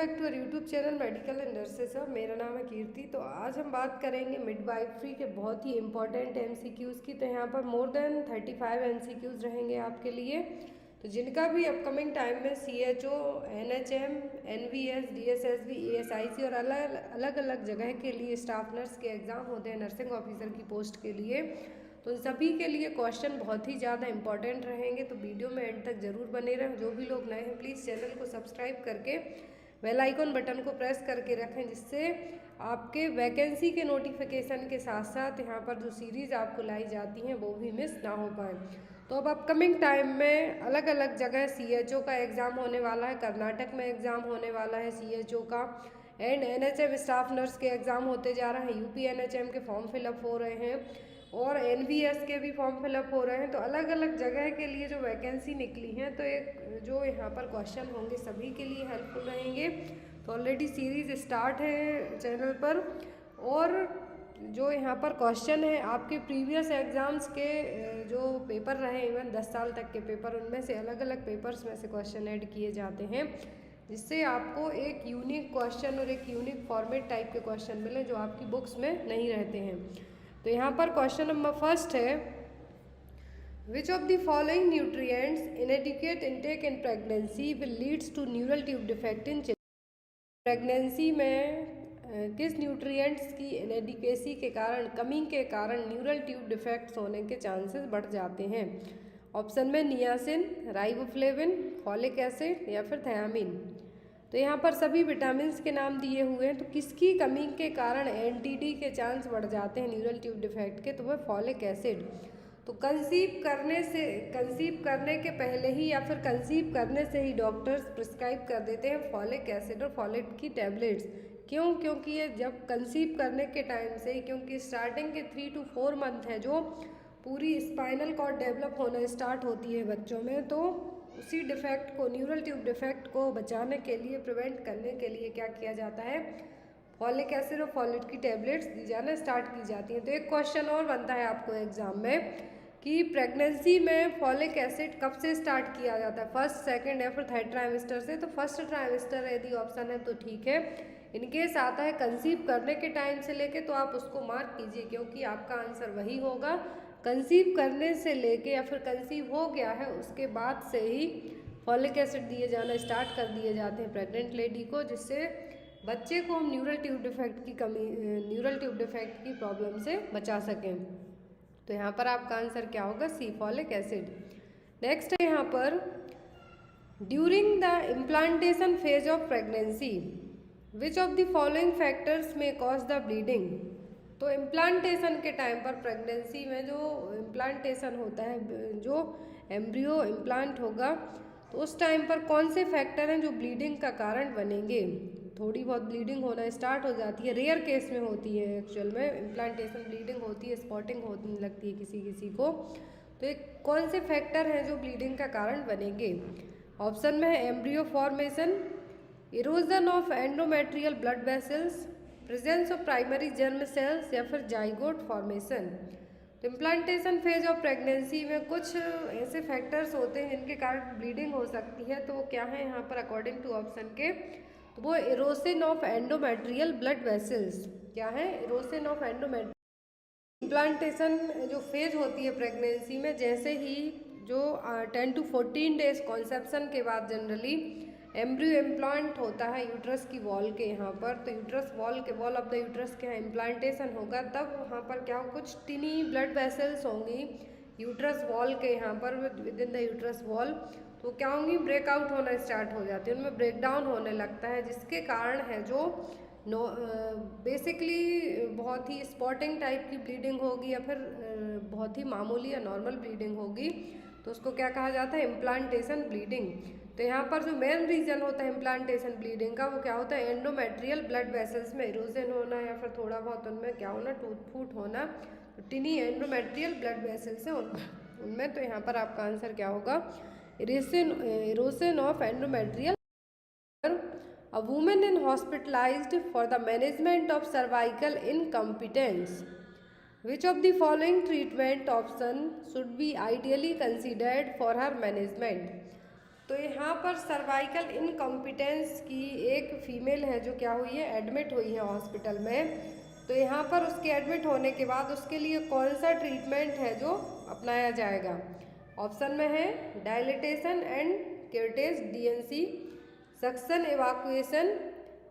Back to our YouTube channel medical and nurses. मेरा नाम है कीर्ति। तो आज हम बात करेंगे मिडवाइफरी के बहुत ही इंपॉर्टेंट एमसीक्यूज़ की। तो यहाँ पर मोर देन 35 एमसीक्यूज़ रहेंगे आपके लिए। तो जिनका भी अपकमिंग टाइम में CHO, NHM, NVS, DSSB, ESIC और अलग अलग जगह के लिए स्टाफ नर्स के एग्ज़ाम होते हैं नर्सिंग ऑफिसर की पोस्ट के लिए। तो उन सभी के लिए क्वेश्चन बहुत ही ज़्यादा इंपॉर्टेंट रहेंगे। तो वीडियो में एंड तक ज़रूर बने रहें। जो भी लोग नए हैं प्लीज़ चैनल को सब्सक्राइब करके बेल आइकन बटन को प्रेस करके रखें, जिससे आपके वैकेंसी के नोटिफिकेशन के साथ साथ यहाँ पर जो सीरीज़ आपको लाई जाती हैं वो भी मिस ना हो पाए। तो अब अपकमिंग टाइम में अलग अलग जगह सीएचओ का एग्ज़ाम होने वाला है। कर्नाटक में एग्ज़ाम होने वाला है सीएचओ का, एंड एनएचएम स्टाफ नर्स के एग्ज़ाम होते जा रहे हैं। यूपी एनएचएम के फॉर्म फिलअप हो रहे हैं और एनवीएस के भी फॉर्म फिलअप हो रहे हैं। तो अलग अलग जगह के लिए जो वैकेंसी निकली हैं, तो एक जो यहाँ पर क्वेश्चन होंगे सभी के लिए हेल्पफुल रहेंगे। तो ऑलरेडी सीरीज़ स्टार्ट है चैनल पर, और जो यहाँ पर क्वेश्चन है आपके प्रीवियस एग्ज़ाम्स के जो पेपर रहे, इवन 10 साल तक के पेपर, उनमें से अलग अलग पेपर्स में से क्वेश्चन ऐड किए जाते हैं, जिससे आपको एक यूनिक क्वेश्चन और एक यूनिक फॉर्मेट टाइप के क्वेश्चन मिले जो आपकी बुक्स में नहीं रहते हैं। तो यहाँ पर क्वेश्चन नंबर फर्स्ट है, which of the following nutrients inadequate intake in pregnancy will leads to neural tube defect in children. Pregnancy में किस न्यूट्रिएंट्स की इनएडिक्वेसी के कारण, कमी के कारण न्यूरल ट्यूब डिफेक्ट्स होने के चांसेस बढ़ जाते हैं? ऑप्शन में नियासिन, राइबोफ्लेविन, फॉलिक एसिड या फिर थायामीन। तो यहाँ पर सभी विटामिन के नाम दिए हुए हैं। तो किसकी कमी के कारण एनटीडी के चांस बढ़ जाते हैं न्यूरल ट्यूब डिफेक्ट के? तो वह फॉलिक एसिड। तो कंसीव करने के पहले ही या फिर कंसीव करने से ही डॉक्टर्स प्रिस्क्राइब कर देते हैं फॉलिक एसिड और फॉलेट की टैबलेट्स। क्यों? क्योंकि ये जब कंसीव करने के टाइम से ही, क्योंकि स्टार्टिंग के 3 to 4 मंथ है जो पूरी स्पाइनल कॉर्ड डेवलप होना स्टार्ट होती है बच्चों में, तो उसी डिफेक्ट को, न्यूरल ट्यूब डिफेक्ट को बचाने के लिए, प्रिवेंट करने के लिए क्या किया जाता है? फॉलिक एसिड और फॉलेट की टैबलेट्स दी जाना स्टार्ट की जाती हैं। तो एक क्वेश्चन और बनता है आपको एग्जाम में कि प्रेगनेंसी में फॉलिक एसिड कब से स्टार्ट किया जाता है, फर्स्ट, सेकंड या फिर थर्ड ट्राइमेस्टर से? तो फर्स्ट ट्राइमेस्टर यदि ऑप्शन है तो ठीक है। इनकेस आता है कंसीव करने के टाइम से लेके, तो आप उसको मार्क कीजिए, क्योंकि आपका आंसर वही होगा। कंसीव करने से लेके या फिर कंसीव हो गया है उसके बाद से ही फॉलिक एसिड दिए जाना स्टार्ट कर दिए जाते हैं प्रेग्नेंट लेडी को, जिससे बच्चे को हम न्यूरल ट्यूब डिफेक्ट की कमी, न्यूरल ट्यूब डिफेक्ट की प्रॉब्लम से बचा सकें। तो यहाँ पर आपका आंसर क्या होगा? सी, फॉलिक एसिड। नेक्स्ट है यहाँ पर, during the implantation phase of pregnancy which of the following factors में कॉज द ब्लीडिंग। तो इम्प्लांटेशन के टाइम पर, प्रेगनेंसी में जो इम्प्लांटेशन होता है, जो एम्ब्रियो इम्प्लांट होगा, तो उस टाइम पर कौन से फैक्टर हैं जो ब्लीडिंग का कारण बनेंगे? थोड़ी बहुत ब्लीडिंग होना स्टार्ट हो जाती है, रेयर केस में होती है, एक्चुअल में इम्प्लांटेशन ब्लीडिंग होती है, स्पॉटिंग होने लगती है किसी किसी को। तो एक कौन से फैक्टर हैं जो ब्लीडिंग का कारण बनेंगे? ऑप्शन में है embryo formation, erosion of endometrial blood vessels, presence of primary germ cells या फिर जाइगोट फॉर्मेशन। तो इम्प्लांटेशन फेज ऑफ प्रेगनेंसी में कुछ ऐसे फैक्टर्स होते हैं जिनके कारण ब्लीडिंग हो सकती है। तो वो क्या है यहाँ पर अकॉर्डिंग टू ऑप्शन के? तो वो erosion of endometrial blood vessels. क्या है? Erosion of endometrial. इम्प्लांटेशन जो फेज होती है प्रेगनेंसी में, जैसे ही जो 10 to 14 डेज कॉन्सेप्शन के बाद जनरली एम्ब्रियो इम्प्लांट होता है यूट्रस की वॉल के यहाँ पर, तो यूट्रस वॉल के, वॉल ऑफ द यूट्रस के यहाँ इम्प्लांटेशन होगा, तब वहाँ पर क्या हो, कुछ टिनी ब्लड वेसल्स होंगी यूट्रस वॉल के यहाँ पर, with in the uterus wall. तो क्या होंगी? ब्रेकआउट होना स्टार्ट हो जाती है, उनमें ब्रेक डाउन होने लगता है, जिसके कारण है जो बेसिकली बहुत ही स्पॉटिंग टाइप की ब्लीडिंग होगी या फिर बहुत ही मामूली या नॉर्मल ब्लीडिंग होगी, तो उसको क्या कहा जाता है? Implantation bleeding. तो यहाँ पर जो मेन रीजन होता है इम्प्लांटेशन ब्लीडिंग का, वो क्या होता है? एंडोमेट्रियल ब्लड वेसल्स में इरोजन होना या फिर थोड़ा बहुत उनमें क्या होना? टूट फूट होना। तो टिनी एंडोमेट्रियल ब्लड वेसल्स हैं उनमें। तो यहाँ पर आपका आंसर क्या होगा? Erosion of endometrial. A woman is hospitalized for the management of cervical incompetence. Which of the following treatment option should be ideally considered for her management? तो यहाँ पर सर्वाइकल इनकॉम्पिटेंस की एक फीमेल है जो क्या हुई है, एडमिट हुई है हॉस्पिटल में। तो यहाँ पर उसके एडमिट होने के बाद उसके लिए कौन सा ट्रीटमेंट है जो अपनाया जाएगा? ऑप्शन में है dilatation and curettage D and C, suction evacuation,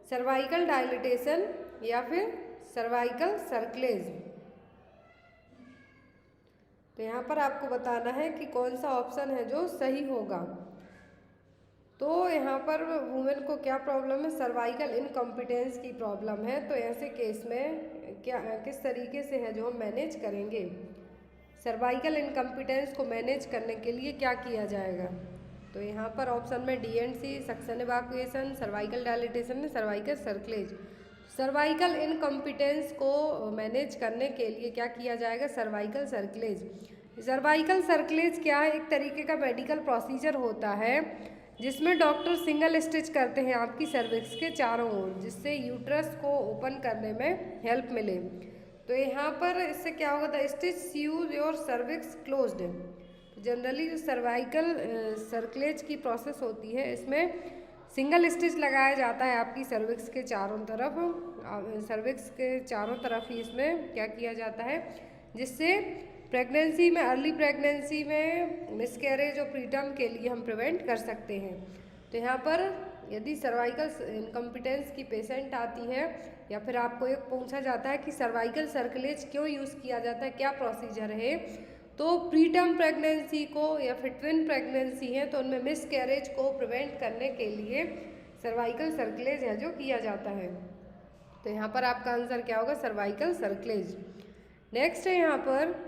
cervical dilatation या फिर सर्वाइकल सर्कलेज। तो यहाँ पर आपको बताना है कि कौन सा ऑप्शन है जो सही होगा। तो यहाँ पर वुमेन को क्या प्रॉब्लम है? सर्वाइकल इनकॉम्पिटेंस की प्रॉब्लम है। तो ऐसे केस में क्या किस तरीके से है जो हम मैनेज करेंगे? सर्वाइकल इनकॉम्पिटेंस को मैनेज करने के लिए क्या किया जाएगा? तो यहाँ पर ऑप्शन में D and C, suction evacuation, cervical dilatation, cervical cerclage. Cervical incompetence को मैनेज करने के लिए क्या किया जाएगा? Cervical cerclage. सर्वाइकल सर्कलेज क्या है? एक तरीके का मेडिकल प्रोसीजर होता है जिसमें डॉक्टर सिंगल स्टिच करते हैं आपकी सर्विक्स के चारों ओर, जिससे यूट्रस को ओपन करने में हेल्प मिले। तो यहाँ पर इससे क्या होगा? The stitch sieves your cervix closed. Generally जो सर्वाइकल सर्कलेज की प्रोसेस होती है इसमें सिंगल स्टिच लगाया जाता है आपकी सर्विक्स के चारों तरफ। सर्विक्स के चारों तरफ ही इसमें क्या किया जाता है, जिससे प्रेगनेंसी में, अर्ली प्रेगनेंसी में मिसकैरेज और प्रीटर्म के लिए हम प्रिवेंट कर सकते हैं। तो यहाँ पर यदि सर्वाइकल इनकॉम्पिटेंस की पेशेंट आती है या फिर आपको एक पूछा जाता है कि सर्वाइकल सर्कलेज क्यों यूज़ किया जाता है, क्या प्रोसीजर है, तो प्रीटर्म प्रेगनेंसी को या फिर ट्विन प्रेगनेंसी है तो उनमें मिसकैरेज को प्रिवेंट करने के लिए सर्वाइकल सर्कलेज है जो किया जाता है। तो यहाँ पर आपका आंसर क्या होगा? Cervical cerclage. नेक्स्ट है यहाँ पर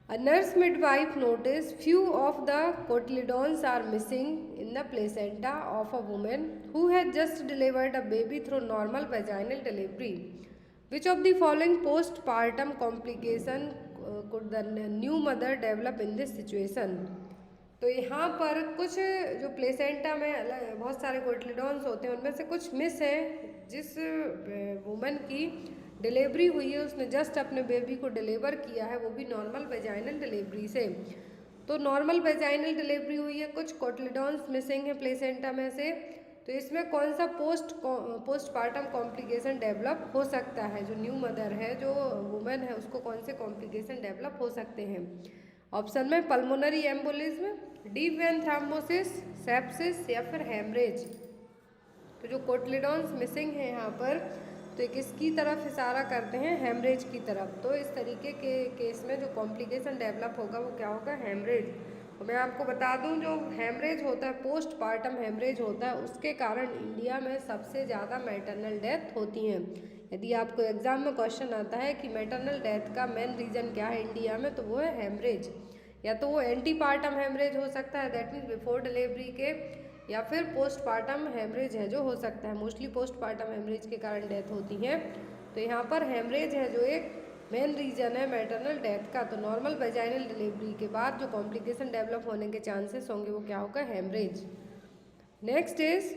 A nurse midwife noticed few of the cotyledons are missing in the placenta of a woman who had just delivered a baby through normal vaginal delivery. Which of the following postpartum complication could the new mother develop in this situation? तो यहाँ पर कुछ जो placenta में बहुत सारे कोटिलिडॉन्स होते हैं उनमें से कुछ मिस है। जिस वुमन की डिलीवरी हुई है उसने जस्ट अपने बेबी को डिलीवर किया है, वो भी नॉर्मल वेजाइनल डिलीवरी से। तो नॉर्मल वेजाइनल डिलीवरी हुई है, कुछ कोटिलिडॉन्स मिसिंग है प्लेसेंटा में से। तो इसमें कौन सा पोस्टपार्टम कॉम्प्लिकेशन डेवलप हो सकता है? जो न्यू मदर है, जो वुमेन है, उसको कौन से कॉम्प्लिकेशन डेवलप हो सकते हैं? ऑप्शन में pulmonary embolism, deep vein thrombosis, sepsis या फिर हेमरेज। तो जो कोटिलिडॉन्स मिसिंग है यहाँ पर, तो किसकी तरफ इशारा करते हैं? हेमरेज की तरफ। तो इस तरीके के केस में जो कॉम्प्लिकेशन डेवलप होगा वो क्या होगा? हेमरेज। तो मैं आपको बता दूं जो हेमरेज होता है, पोस्टपार्टम हेमरेज होता है, उसके कारण इंडिया में सबसे ज़्यादा मैटरनल डेथ होती हैं। यदि आपको एग्जाम में क्वेश्चन आता है कि मैटरनल डेथ का मेन रीज़न क्या है इंडिया में, तो वो है हेमरेज। या तो वो एंटीपार्टम हेमरेज हो सकता है, दैट मीन्स बिफोर डिलीवरी के, या फिर पोस्टपार्टम हेमरेज है जो हो सकता है। मोस्टली पोस्टपार्टम हेमरेज के कारण डेथ होती है। तो यहाँ पर हेमरेज है जो एक मेन रीजन है मैटरनल डेथ का। तो नॉर्मल वेजाइनल डिलीवरी के बाद जो कॉम्प्लिकेशन डेवलप होने के चांसेस होंगे वो क्या होगा? Haemorrhage. Next is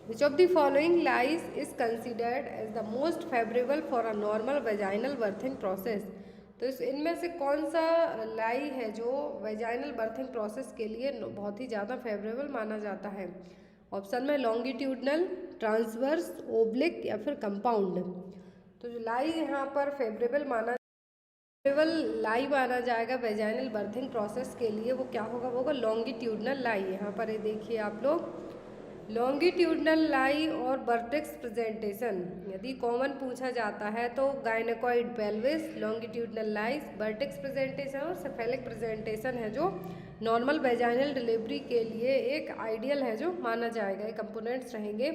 which of the following lies is considered as the most favourable for a normal vaginal birthing process. तो इनमें से कौन सा लाई है जो वेजाइनल बर्थिंग प्रोसेस के लिए बहुत ही ज़्यादा फेवरेबल माना जाता है? ऑप्शन में लॉन्गिट्यूडनल, ट्रांसवर्स, ओब्लिक या फिर कंपाउंड। तो जो लाई यहाँ पर फेवरेबल लाई माना जाएगा वेजाइनल बर्थिंग प्रोसेस के लिए, वो क्या होगा? वो होगा लॉन्गिट्यूडनल लाई। यहाँ पर ये देखिए आप लोग, लॉन्गिट्यूडनल लाई और बर्टेक्स प्रेजेंटेशन यदि कॉमन पूछा जाता है तो gynaecoid pelvis, longitudinal lies, vertex presentation और सेफेलिक प्रेजेंटेशन है जो नॉर्मल वेजाइनल डिलीवरी के लिए एक आइडियल है जो माना जाएगा, ये कंपोनेंट्स रहेंगे।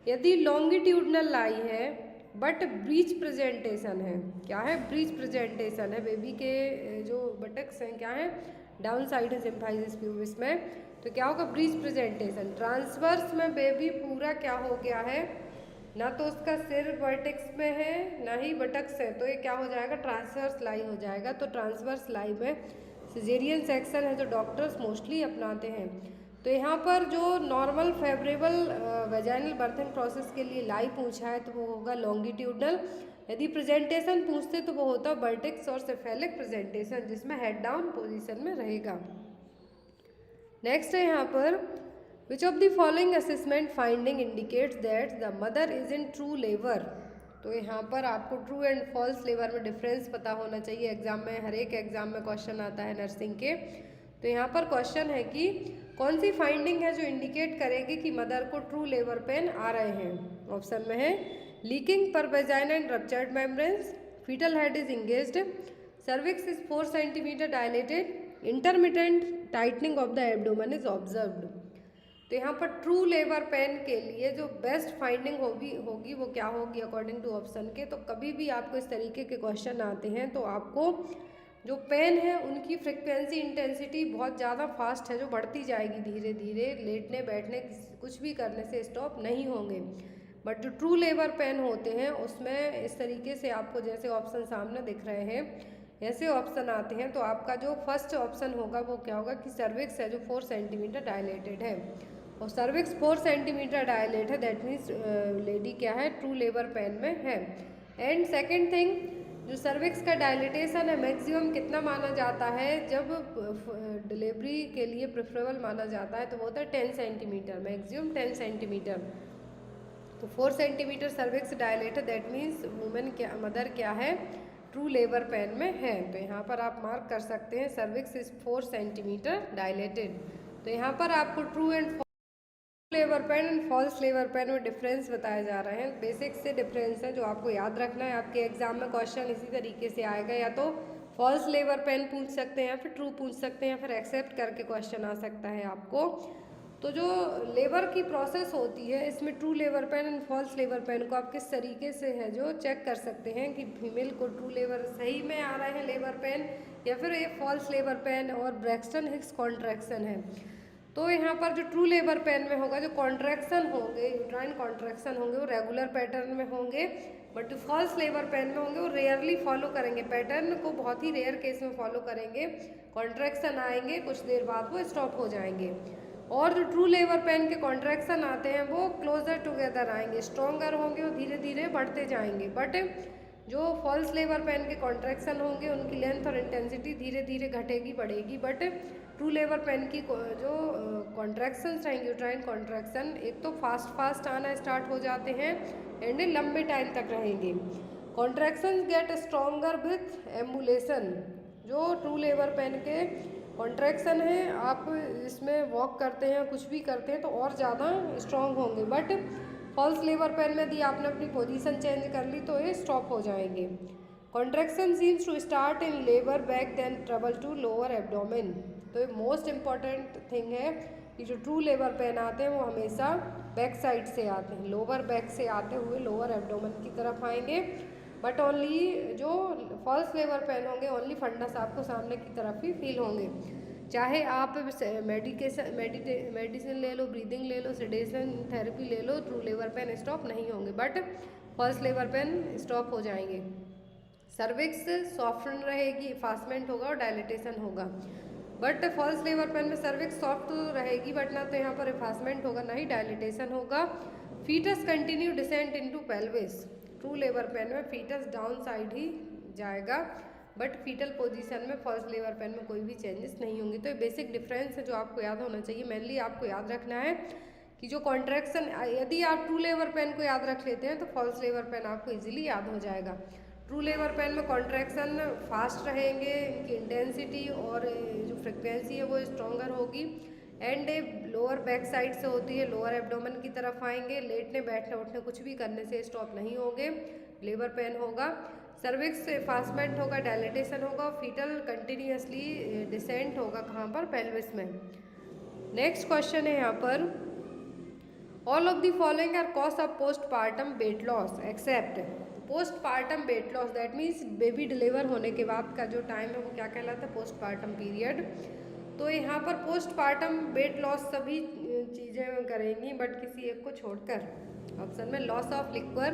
यदि लॉन्गिट्यूडनल लाई है बट ब्रीच प्रेजेंटेशन है, क्या है? ब्रीच प्रेजेंटेशन है, बेबी के जो बटक्स हैं क्या है? डाउन साइड है सिम्फाइसिस प्यूबिस में, तो क्या होगा? Breech presentation. ट्रांसवर्स में बेबी पूरा क्या हो गया है? ना तो उसका सिर वर्टेक्स में है ना ही बटक्स है, तो ये क्या हो जाएगा? ट्रांसवर्स लाई हो जाएगा। तो ट्रांसवर्स लाई में सिजेरियन सेक्शन है जो डॉक्टर्स मोस्टली अपनाते हैं। तो यहाँ पर जो normal favourable vaginal birthing process के लिए लाई पूछा है तो वो होगा लॉन्गिट्यूडनल। यदि प्रेजेंटेशन पूछते तो वो होता बर्टेक्स और सेफेलिक प्रेजेंटेशन, जिसमें हेड डाउन पोजीशन में रहेगा। नेक्स्ट है यहाँ पर which of the following assessment finding indicates that the mother is in true labour. तो यहाँ पर आपको ट्रू एंड फॉल्स लेबर में डिफरेंस पता होना चाहिए। एग्जाम में, हर एक एग्जाम में क्वेश्चन आता है नर्सिंग के। तो यहाँ पर क्वेश्चन है कि कौन सी फाइंडिंग है जो इंडिकेट करेगी कि मदर को ट्रू लेबर पेन आ रहे हैं। ऑप्शन में है लीकिंग पर vagina and ruptured membranes, foetal head is engaged, cervix is 4 centimetre dilated, intermittent tightening of the abdomen is observed. तो यहाँ पर ट्रू लेबर पेन के लिए जो बेस्ट फाइंडिंग होगी वो क्या होगी अकॉर्डिंग टू ऑप्शन के। तो कभी भी आपको इस तरीके के क्वेश्चन आते हैं तो आपको जो पेन है उनकी फ्रिक्वेंसी इंटेंसिटी बहुत ज़्यादा फास्ट है, जो बढ़ती जाएगी धीरे धीरे, लेटने बैठने कुछ भी करने से स्टॉप नहीं होंगे। बट जो ट्रू लेबर पेन होते हैं उसमें इस तरीके से आपको जैसे ऑप्शन सामने दिख रहे हैं ऐसे ऑप्शन आते हैं। तो आपका जो फर्स्ट ऑप्शन होगा वो क्या होगा कि सर्विक्स है जो 4 सेंटीमीटर डायलेटेड है, और सर्विक्स 4 सेंटीमीटर डायलेट है, दैट मीन्स लेडी क्या है, ट्रू लेबर पेन में है। एंड सेकेंड थिंग, जो सर्विक्स का डायलिटेशन है मैक्सिमम कितना माना जाता है, जब डिलीवरी के लिए प्रेफरेबल माना जाता है तो वो होता है 10 सेंटीमीटर, मैक्सिमम 10 सेंटीमीटर। तो 4 सेंटीमीटर सर्विक्स डायलेट है, दैट मीन्स वुमेन क्या, मदर क्या है, ट्रू लेबर पेन में है। तो यहाँ पर आप मार्क कर सकते हैं सर्विक्स इज 4 सेंटीमीटर डायलेटेड। तो यहाँ पर आपको true and labour pain and false labour pain में डिफरेंस बताए जा रहे हैं। बेसिक से डिफरेंस है जो आपको याद रखना है। आपके एग्जाम में क्वेश्चन इसी तरीके से आएगा, या तो फॉल्स लेबर पेन पूछ सकते हैं या फिर ट्रू पूछ सकते हैं या फिर एक्सेप्ट करके क्वेश्चन आ सकता है आपको। तो जो लेबर की प्रोसेस होती है इसमें true labour pain and false labour pain को आप किस तरीके से है जो चेक कर सकते हैं कि फीमेल को ट्रू लेबर सही में आ रहे हैं लेबर पेन या फिर ये फॉल्स लेबर पेन और ब्रैक्सटन हिक्स कॉन्ट्रैक्शन है। तो यहाँ पर जो ट्रू लेबर पेन में होगा जो कॉन्ट्रैक्शन होंगे, यूट्राइन कॉन्ट्रैक्शन होंगे वो रेगुलर पैटर्न में होंगे, बट जो फॉल्स लेबर पेन में होंगे वो रेयरली फॉलो करेंगे, पैटर्न को बहुत ही रेयर केस में फॉलो करेंगे। कॉन्ट्रैक्शन आएंगे, कुछ देर बाद वो स्टॉप हो जाएंगे। और जो ट्रू लेबर पेन के कॉन्ट्रैक्शन आते हैं वो क्लोजर टुगेदर आएंगे, स्ट्रॉन्गर होंगे और धीरे धीरे बढ़ते जाएंगे। बट जो फॉल्स लेबर पेन के कॉन्ट्रैक्शन होंगे उनकी लेंथ और इंटेंसिटी धीरे धीरे घटेगी, बढ़ेगी। बट ट्रू लेबर पेन की जो कॉन्ट्रैक्शंस रहेंगे, यूट्राइन कॉन्ट्रैक्शन, एक तो फास्ट आना स्टार्ट हो जाते हैं एंड लंबे टाइम तक रहेंगे। Contractions get stronger with ambulation. जो ट्रू लेबर पेन के कॉन्ट्रैक्शन है, आप इसमें वॉक करते हैं कुछ भी करते हैं तो और ज़्यादा स्ट्रॉन्ग होंगे। बट फॉल्स लेबर पेन में यदि आपने अपनी पोजीशन चेंज कर ली तो ये स्टॉप हो जाएंगे। Contraction seems to start in लेबर back then travel to lower abdomen. तो ये मोस्ट इम्पॉर्टेंट थिंग है कि जो ट्रू लेबर पेन आते हैं वो हमेशा बैक साइड से आते हैं, लोअर बैक से आते हुए लोअर एब्डोमेन की तरफ आएंगे। बट ओनली जो फॉल्स लेबर पेन होंगे ओनली फंडस आपको सामने की तरफ ही फील होंगे। चाहे आप मेडिसिन ले लो, ब्रीदिंग ले लो, सेडेशन थेरेपी ले लो, ट्रू लेबर पेन स्टॉप नहीं होंगे, but false labour pain stop हो जाएंगे। सर्विक्स सॉफ्टन रहेगी, इफासमेंट होगा और डायलिटेशन होगा। बट फॉल्स लेबर पेन में सर्विक्स सॉफ्ट तो रहेगी बट ना तो यहाँ पर इफासमेंट होगा ना ही डायलिटेशन होगा। Foetus continue descent into pelvis. True labour pain में फीटस डाउन साइड ही जाएगा, बट फीटल पोजीशन में फॉल्स लेबर पेन में कोई भी चेंजेस नहीं होंगे। तो ये बेसिक डिफरेंस है जो आपको याद होना चाहिए। मेनली आपको याद रखना है कि जो कॉन्ट्रैक्शन, यदि आप ट्रू लेबर पेन को याद रख लेते हैं तो फॉल्स लेबर पेन आपको इजीली याद हो जाएगा। ट्रू लेबर पेन में कॉन्ट्रैक्शन फास्ट रहेंगे, इनकी इंटेंसिटी और जो फ्रिक्वेंसी है वो स्ट्रॉन्गर होगी, एंड लोअर बैक साइड से होती है, लोअर एब्डोमेन की तरफ आएंगे, लेटने बैठने उठने कुछ भी करने से स्टॉप नहीं होंगे, लेबर पेन होगा। सर्विक्स फास्टमेंट होगा, डायलिटेशन होगा, फीटल कंटिन्यूसली डिसेंट होगा, कहाँ पर, पेल्विस में। नेक्स्ट क्वेश्चन है यहाँ पर, all of the following are cause of postpartum weight loss except. Postpartum weight loss that means baby deliver होने के बाद का जो टाइम है वो क्या कहलाता है, पोस्टपार्टम पीरियड। तो यहाँ पर पोस्टपार्टम वेट लॉस सभी चीज़ें करेंगी बट किसी एक को छोड़कर। ऑप्शन में loss of liquor,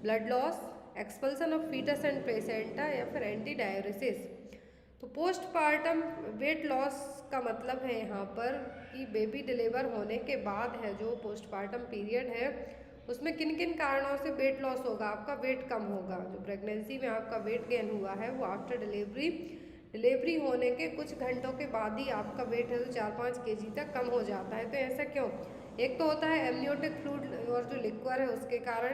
blood loss, expulsion of foetus and placenta या फिर एंटी डायलिसिस। तो पोस्टपार्टम वेट लॉस का मतलब है यहाँ पर कि बेबी डिलीवर होने के बाद है जो पोस्टपार्टम पीरियड है उसमें किन किन कारणों से वेट लॉस होगा, आपका वेट कम होगा। जो प्रेगनेंसी में आपका वेट गेन हुआ है वो आफ्टर डिलीवरी डिलीवरी होने के कुछ घंटों के बाद ही आपका वेट है जो 4-5 kg तक कम हो जाता है। तो ऐसा क्यों? एक तो होता है एमनियोटिक फ्लूइड और जो लिक्वर है उसके कारण,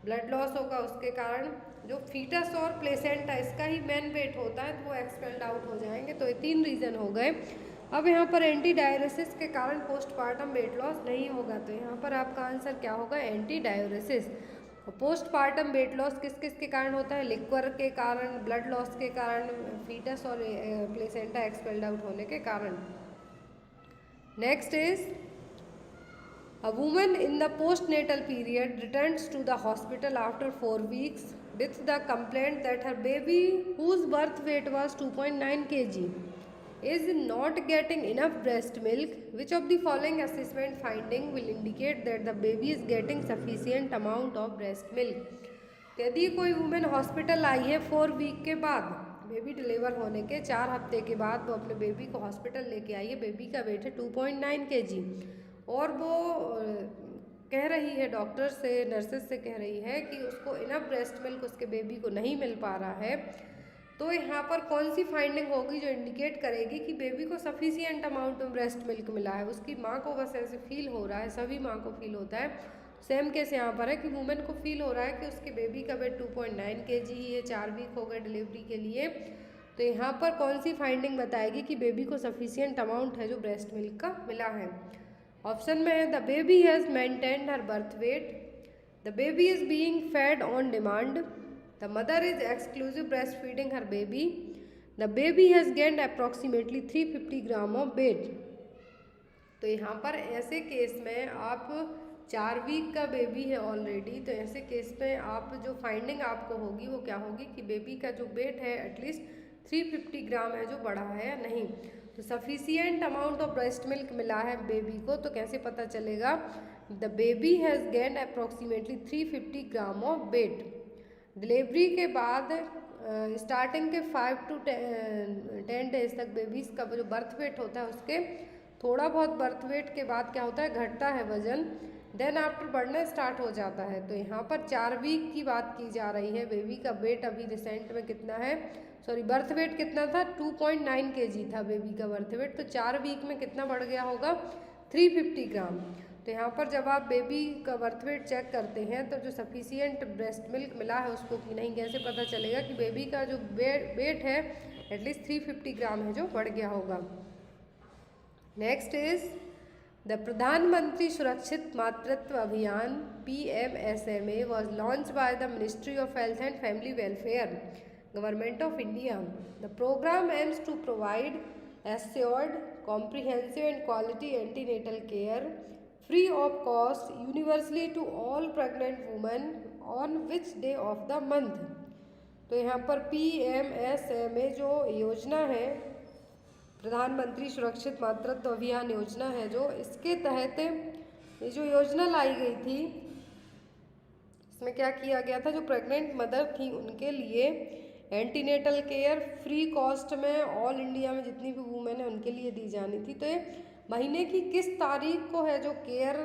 ब्लड लॉस होगा उसके कारण, जो फीटस और प्लेसेंटा इसका ही मेन वेट होता है तो वो एक्सपेल्ड आउट हो जाएंगे। तो ये 3 रीज़न हो गए। अब यहाँ पर एंटी डायरेसिस के कारण पोस्टपार्टम वेट लॉस नहीं होगा। तो यहाँ पर आपका आंसर क्या होगा? Anti diuresis. Postpartum weight loss किस किस के कारण होता है? लिक्वर के कारण, ब्लड लॉस के कारण, फीटस और प्लेसेंटा एक्सपेल्ड आउट होने के कारण। Next is a woman in the postnatal period returns to the hospital after 4 weeks with the complaint that her baby, whose birth weight was 2.9 kg, is not getting enough breast milk. Which of the following assessment finding will indicate that the baby is getting sufficient amount of breast milk? यदि कोई women hospital आई है 4 week के बाद, baby deliver होने के 4 हफ्ते के बाद वो अपने बेबी को हॉस्पिटल लेके आई है, बेबी का वेट है 2.9 kg और वो कह रही है डॉक्टर से, नर्सेज से कह रही है कि उसको इनफ ब्रेस्ट मिल्क उसके बेबी को नहीं मिल पा रहा है, तो यहाँ पर कौन सी फाइंडिंग होगी जो इंडिकेट करेगी कि बेबी को सफिशिएंट अमाउंट में ब्रेस्ट मिल्क मिला है? उसकी माँ को बस ऐसे फील हो रहा है, सभी माँ को फील होता है। सेम केस यहाँ पर है कि वुमेन को फील हो रहा है कि उसके बेबी का वेट 2.9 kg ही है, 4 वीक हो गए डिलीवरी के लिए। तो यहाँ पर कौन सी फाइंडिंग बताएगी कि बेबी को सफिशिएंट अमाउंट है जो ब्रेस्ट मिल्क का मिला है? ऑप्शन में है the baby has maintained her birth weight, the baby is being fed on demand, the mother is exclusive breast feeding her baby, the baby has gained approximately 350 gram of weight. तो यहाँ पर ऐसे case में आप 4 week का baby है already, तो ऐसे केस में आप जो फाइंडिंग आपको होगी वो क्या होगी कि बेबी का जो वेट है एटलीस्ट 350 ग्राम है जो बढ़ा है या नहीं। तो sufficient amount of breast milk मिला है बेबी को, तो कैसे पता चलेगा? The baby has gained approximately 350 gram of weight. Delivery के बाद स्टार्टिंग के 5 to 10 डेज तक बेबीज़ का जो बर्थ वेट होता है उसके थोड़ा बहुत बर्थ वेट के बाद क्या होता है, घटता है वजन, देन आफ्टर बढ़ना स्टार्ट हो जाता है। तो यहाँ पर 4 वीक की बात की जा रही है, बेबी का वेट अभी रिसेंट में कितना है, सॉरी बर्थ वेट कितना था, 2.9 kg था बेबी का बर्थ वेट, तो 4 वीक में कितना बढ़ गया होगा, 350 ग्राम। तो यहाँ पर जब आप बेबी का बर्थ वेट चेक करते हैं तो जो सफिशिएंट ब्रेस्ट मिल्क मिला है उसको कि नहीं, कैसे पता चलेगा कि बेबी का जो वेट है एटलीस्ट 350 ग्राम है जो बढ़ गया होगा। नेक्स्ट इज द प्रधानमंत्री सुरक्षित मातृत्व अभियान PMSMA was launched by the Ministry of Health and Family Welfare, Government of India. The program aims to provide assured, comprehensive and quality antenatal care free of cost universally to all pregnant women on which day of the month. तो यहाँ पर PMSMA जो योजना है, प्रधानमंत्री सुरक्षित मातृत्व अभियान योजना है जो, इसके तहत ये जो योजना लाई गई थी इसमें क्या किया गया था, जो प्रेग्नेंट मदर थी उनके लिए एंटीनेटल केयर फ्री कॉस्ट में ऑल इंडिया में जितनी भी वूमेन है उनके लिए दी जानी थी। तो ये महीने की किस तारीख को है जो केयर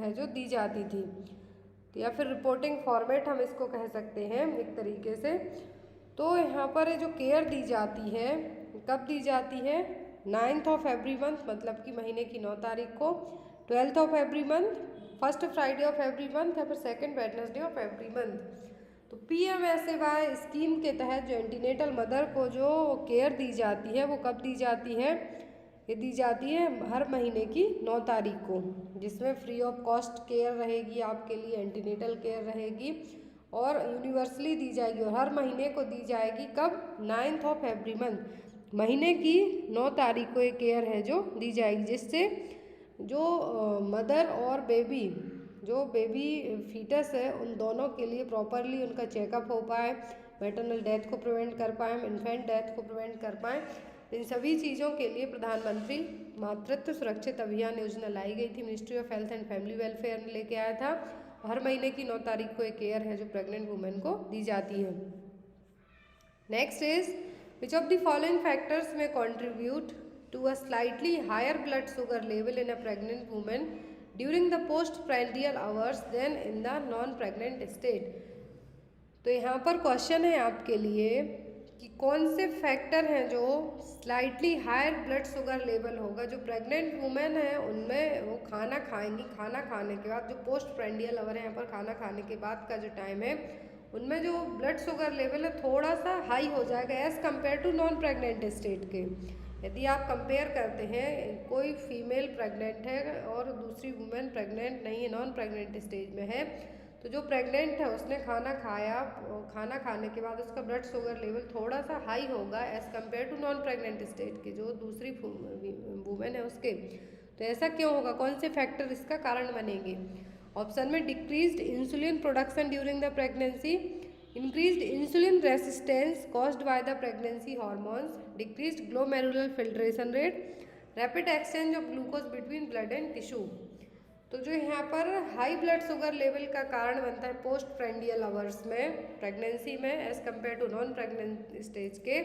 है जो दी जाती थी, तो या फिर रिपोर्टिंग फॉर्मेट हम इसको कह सकते हैं एक तरीके से। तो यहाँ पर जो केयर दी जाती है कब दी जाती है, 9th of every month, मतलब कि महीने की 9 तारीख को, 12th of every month, first Friday of every month या फिर second Wednesday of every month. तो PMSAY स्कीम के तहत जो एंटीनेटल मदर को जो केयर दी जाती है वो कब दी जाती है, ये दी जाती है हर महीने की 9 तारीख को, जिसमें फ्री ऑफ कॉस्ट केयर रहेगी आपके लिए, एंटीनेटल केयर रहेगी और यूनिवर्सली दी जाएगी और हर महीने को दी जाएगी। कब, 9th of every month, महीने की 9 तारीख को ये केयर है जो दी जाएगी, जिससे जो मदर और बेबी, जो बेबी फीटस है उन दोनों के लिए प्रॉपरली उनका चेकअप हो पाए, मैटरनल डेथ को प्रिवेंट कर पाएँ, इन्फेंट डेथ को प्रिवेंट कर पाएँ। इन सभी चीज़ों के लिए प्रधानमंत्री मातृत्व सुरक्षित अभियान योजना लाई गई थी, ministry of health and family welfare ने लेके आया था। हर महीने की 9 तारीख को एक केयर है जो प्रेग्नेंट वुमेन को दी जाती है। Next is which of the following factors में contribute to a slightly higher blood sugar level in a pregnant woman during the postprandial hours than in the non-pregnant state। तो यहाँ पर question है आपके लिए कि कौन से फैक्टर हैं जो slightly higher blood sugar level होगा। जो प्रेग्नेंट वुमेन है उनमें वो खाना खाएंगी, खाना खाने के बाद जो पोस्ट प्रेंडियल आवर है, यहाँ पर खाना खाने के बाद का जो टाइम है, उनमें जो ब्लड शुगर लेवल है थोड़ा सा हाई हो जाएगा as compare to non pregnant state के। यदि आप कंपेयर करते हैं, कोई फीमेल प्रेग्नेंट है और दूसरी वुमेन प्रेग्नेंट नहीं है, नॉन प्रेग्नेंट स्टेज में है, तो जो प्रेग्नेंट है उसने खाना खाया, खाना खाने के बाद उसका ब्लड शुगर लेवल थोड़ा सा हाई होगा as compare to non pregnant state के, जो दूसरी वुमेन है उसके। तो ऐसा क्यों होगा, कौन से फैक्टर इसका कारण बनेंगे। ऑप्शन में decreased insulin production during the pregnancy, increased insulin resistance caused by the pregnancy hormones, decreased glomerular filtration rate, rapid exchange of glucose between blood and tissue। तो जो यहाँ पर हाई ब्लड शुगर लेवल का कारण बनता है post prandial hours में pregnancy में as compare to non pregnant stage के,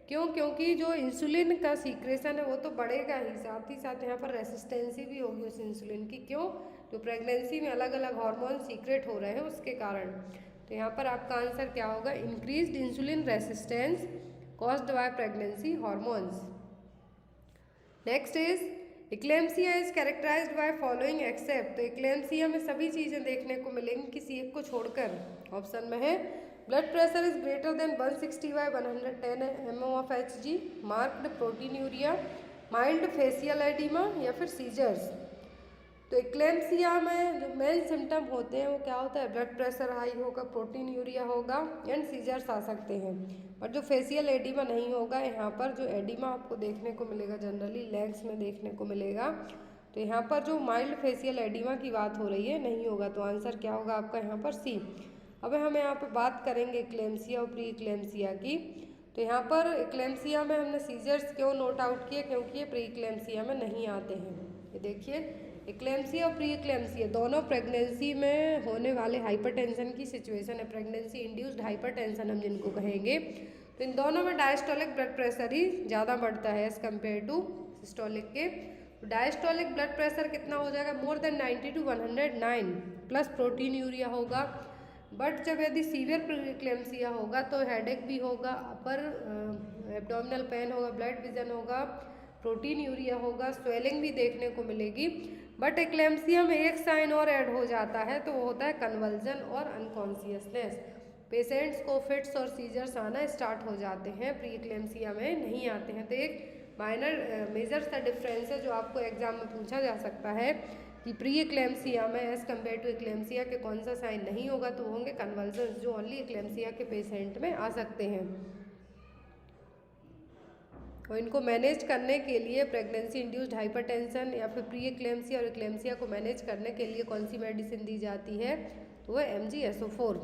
क्यों, क्योंकि जो इंसुलिन का सीक्रेशन है वो तो बढ़ेगा ही, साथ ही साथ यहाँ पर रेसिस्टेंसी भी होगी उस इंसुलिन की। क्यों, जो प्रेगनेंसी में अलग अलग हार्मोन सीक्रेट हो रहे हैं उसके कारण। तो यहाँ पर आपका आंसर क्या होगा, increased insulin resistance caused by pregnancy hormones. Next is eclampsia is characterised by following except. तो इक्लेम्सिया में सभी चीज़ें देखने को मिलेंगी किसी एक को छोड़कर। ऑप्शन में है blood pressure is greater than 160/110 mm of Hg, marked proteinuria, mild facial oedema या फिर सीजर्स। तो इक्लेम्सिया में जो मेन सिम्टम होते हैं वो क्या होता है, ब्लड प्रेशर हाई होगा, प्रोटीन्यूरिया होगा एंड सीजर्स आ सकते हैं। और जो फेशियल एडिमा नहीं होगा, यहाँ पर जो एडिमा आपको देखने को मिलेगा जनरली लेग्स में देखने को मिलेगा। तो यहाँ पर जो माइल्ड फेशियल एडिमा की बात हो रही है नहीं होगा। तो आंसर क्या होगा आपका यहाँ पर सी। अब हम यहाँ पर बात करेंगे इक्लेम्सिया और प्री इक्लेम्सिया की। तो यहाँ पर इक्लेम्सिया में हमने सीजर्स क्यों नोट आउट किए, क्योंकि ये प्री इक्लेम्सिया में नहीं आते हैं। ये देखिए इक्लेम्सिया और प्री इक्लेम्सिया दोनों प्रेगनेंसी में होने वाले हाइपरटेंशन की सिचुएशन है, प्रेगनेंसी इंड्यूस्ड हाइपरटेंशन हम जिनको कहेंगे। तो इन दोनों में डायस्टोलिक ब्लड प्रेशर ही ज़्यादा बढ़ता है एज़ कम्पेयर टू सिस्टोलिक के। तो डायस्टोलिक ब्लड प्रेशर कितना हो जाएगा, मोर देन 90/109 प्लस प्रोटीन्यूरिया होगा। बट जब यदि सीवियर प्री इक्लेम्सिया होगा तो हेडेक भी होगा, अपर एब्डोमिनल पेन होगा, ब्लड विजन होगा, प्रोटीन्यूरिया होगा, स्वेलिंग भी देखने को मिलेगी। बट इक्लेम्सिया में एक साइन और ऐड हो जाता है, तो वो होता है कन्वल्जन और अनकॉन्शियसनेस। पेशेंट्स को फिट्स और सीजर्स आना स्टार्ट हो जाते हैं, प्री इक्लेम्सिया में नहीं आते हैं। तो एक माइनर मेजर सा डिफरेंस है जो आपको एग्जाम में पूछा जा सकता है कि प्री इक्लेम्सिया में एज़ कम्पेयर टू इक्लेम्सिया के कौन सा साइन नहीं होगा, तो होंगे कन्वल्जन जो ओनली इक्लेम्सिया के पेशेंट में आ सकते हैं। और इनको मैनेज करने के लिए प्रेगनेंसी इंड्यूस्ड हाइपरटेंशन या फिर प्री इक्लेम्सिया और इक्लेम्सिया को मैनेज करने के लिए कौन सी मेडिसिन दी जाती है, तो वह MgSO4।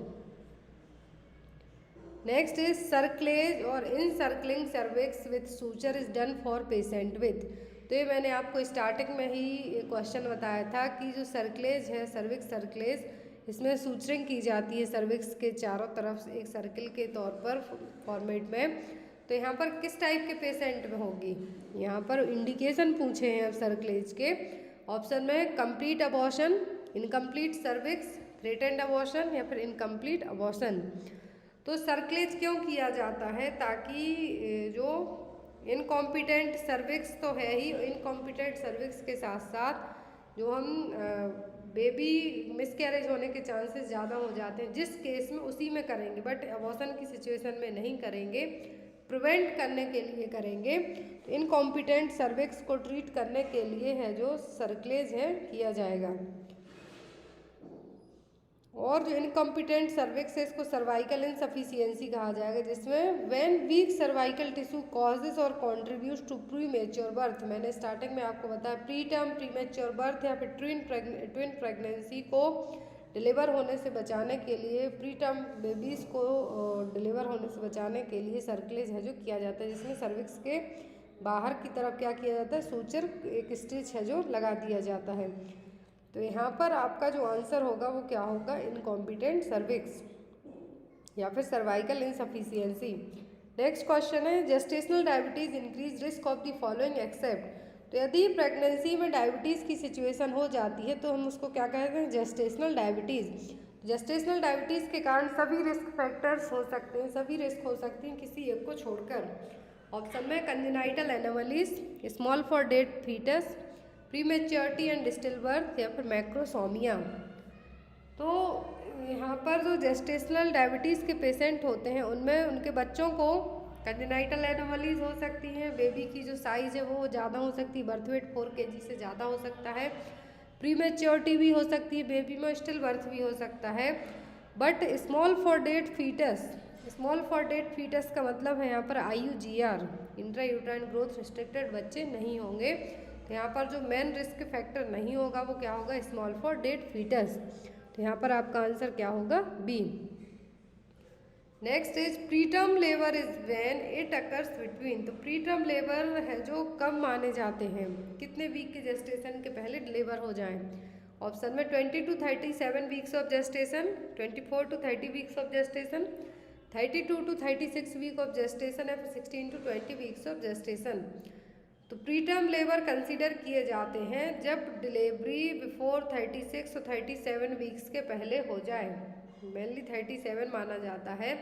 नेक्स्ट इज सर्कलेज और encircling cervix with suture is done for patient with. तो ये मैंने आपको स्टार्टिंग में ही क्वेश्चन बताया था कि जो सर्कलेज है, सर्विक्स सर्कलेज, इसमें सूचरिंग की जाती है सर्विक्स के चारों तरफ एक सर्किल के तौर पर फॉर्मेट में। तो यहाँ पर किस टाइप के पेशेंट में होगी, यहाँ पर इंडिकेशन पूछे हैं अब सर्कलेज के। ऑप्शन में complete abortion, incomplete cervix, threatened abortion या फिर इनकम्प्लीट अबॉर्शन। तो सर्कलेज क्यों किया जाता है, ताकि जो इनकॉम्पिटेंट सर्विक्स तो है ही, इनकॉम्पिटेंट सर्विक्स के साथ साथ जो हम बेबी मिसकैरेज होने के चांसेस ज़्यादा हो जाते हैं, जिस केस में उसी में करेंगे, बट अबॉर्शन की सिचुएशन में नहीं करेंगे, प्रिवेंट करने के लिए करेंगे। तो इनकॉम्पिटेंट सर्विक्स को ट्रीट करने के लिए है जो सर्कलेज है किया जाएगा। और जो इनकॉम्पिटेंट सर्विक्स है इसको सर्वाइकल इनसफिशियंसी कहा जाएगा, जिसमें when weak cervical tissue causes और कॉन्ट्रीब्यूट टू प्रीमेच्योर बर्थ। मैंने स्टार्टिंग में आपको बताया प्री टर्म प्रीमेच्योर बर्थ या फिर ट्विन प्रेगनेंसी को डिलीवर होने से बचाने के लिए, प्री टर्म बेबीज़ को डिलीवर होने से बचाने के लिए सर्कलेज है जो किया जाता है, जिसमें सर्विक्स के बाहर की तरफ क्या किया जाता है, सूचर एक स्टिच है जो लगा दिया जाता है। तो यहाँ पर आपका जो आंसर होगा वो क्या होगा, इनकॉम्पिटेंट सर्विक्स या फिर सर्वाइकल इनसफिशियंसी। नेक्स्ट क्वेश्चन है gestational diabetes increase risk of the following except. तो यदि प्रेगनेंसी में डायबिटीज़ की सिचुएशन हो जाती है तो हम उसको क्या कहते हैं, जेस्टेशनल डायबिटीज़। जेस्टेशनल डायबिटीज़ के कारण सभी रिस्क फैक्टर्स हो सकते हैं, सभी रिस्क हो सकती हैं किसी एक को छोड़कर। ऑप्शन में congenital anomalies, small for date foetus, prematurity and stillbirth, या फिर मैक्रोसोमिया। तो यहाँ पर जो जेस्टेशनल डायबिटीज़ के पेशेंट होते हैं उनमें उनके बच्चों को कंजेनाइटल एनोमलीज हो सकती हैं, बेबी की जो साइज़ है वो ज़्यादा हो सकती है, बर्थ वेट 4 kg से ज़्यादा हो सकता है, प्रीमेच्योरिटी भी हो सकती है बेबी में, स्टिल बर्थ भी हो सकता है। But small for date foetus, small for date foetus का मतलब है यहाँ पर IUGR, intra uterine growth restricted बच्चे नहीं होंगे। तो यहाँ पर जो मेन रिस्क फैक्टर नहीं होगा वो क्या होगा, स्मॉल फॉर डेड फीटस। तो यहाँ पर आपका आंसर क्या होगा, B. Next is preterm labour is when it occurs between. तो प्रीटर्म लेबर है जो कब माने जाते हैं, कितने वीक के जेस्टेशन के पहले डिलीवर हो जाएं। ऑप्शन में 20 to 37 weeks of gestation, 24 to 30 weeks of gestation, 32 to 36 week of gestation, या फिर 16 to 20 वीक्स ऑफ जेस्टेशन। तो प्रीटर्म लेबर कंसीडर किए जाते हैं जब डिलीवरी बिफोर 36 और 37 वीक्स के पहले हो जाए। मेनली 37 माना जाता है।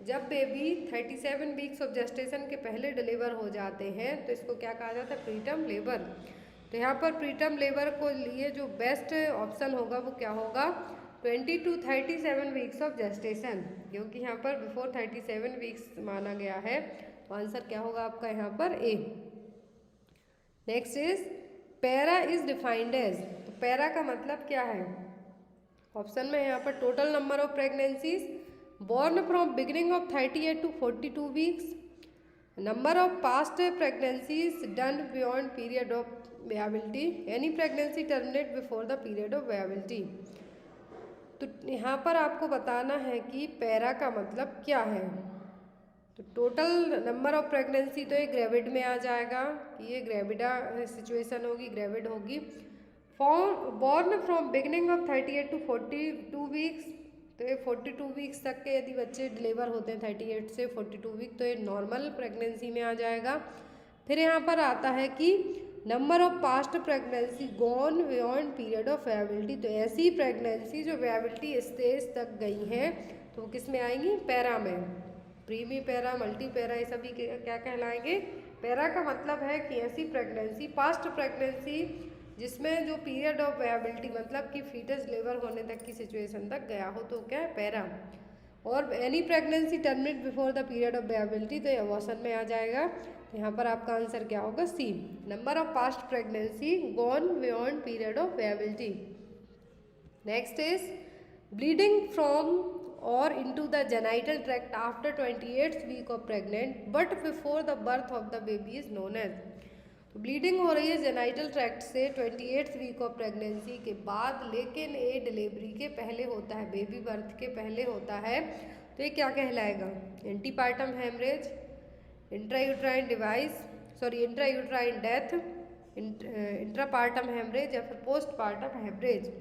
जब बेबी 37 वीक्स ऑफ जेस्टेशन के पहले डिलीवर हो जाते हैं तो इसको क्या कहा जाता है, प्रीटर्म लेबर। तो यहाँ पर प्रीटर्म लेबर को लिए जो बेस्ट ऑप्शन होगा वो क्या होगा, 20 to 37 वीक्स ऑफ जेस्टेशन, क्योंकि यहाँ पर बिफोर 37 वीक्स माना गया है। तो आंसर क्या होगा आपका यहाँ पर A. Next is para is defined as. तो पैरा का मतलब क्या है, ऑप्शन में यहाँ पर total number of pregnancies born from beginning of 38 to 42 weeks, number of past pregnancies done beyond period of viability, any pregnancy terminate before the period of viability. तो यहाँ पर आपको बताना है कि पैरा का मतलब क्या है। तो टोटल नंबर ऑफ प्रेगनेंसी तो ये ग्रेविड में आ जाएगा कि ये ग्रेविडा सिचुएशन होगी, ग्रेविड होगी। Born from beginning of 38 to 42 weeks, तो ये 42 वीक्स तक के यदि बच्चे डिलीवर होते हैं 38 से 42 वीक तो ये नॉर्मल प्रेगनेंसी में आ जाएगा। फिर यहाँ पर आता है कि number of past pregnancy gone beyond period of viability. तो ऐसी प्रेगनेंसी जो वेबिलिटी स्टेज तक गई हैं तो वो किस में आएंगी, पैरा में। प्रीमी पैरा, मल्टी पैरा, ये सभी क्या कहलाएंगे, पैरा का मतलब है कि ऐसी प्रेगनेंसी, पास्ट प्रेगनेंसी जिसमें जो पीरियड ऑफ वेबिलिटी मतलब कि फीटस डिलीवर होने तक की सिचुएशन तक गया हो तो क्या है, पैरा। और any pregnancy terminate before the period of viability, तो ये अबॉर्शन में आ जाएगा। तो यहाँ पर आपका आंसर क्या होगा, C, number of past pregnancy gone beyond period of viability. Next is bleeding from or into the genital tract after 28th week of pregnant but before the birth of the baby is known as। तो bleeding हो रही है genital tract से 28th week of pregnancy के बाद, लेकिन ये delivery के पहले होता है, बेबी बर्थ के पहले होता है, तो ये क्या कहलाएगा, antepartum haemorrhage, intrauterine device, sorry intrauterine death, intrapartum haemorrhage, या फिर पोस्टपार्टम हेमरेज।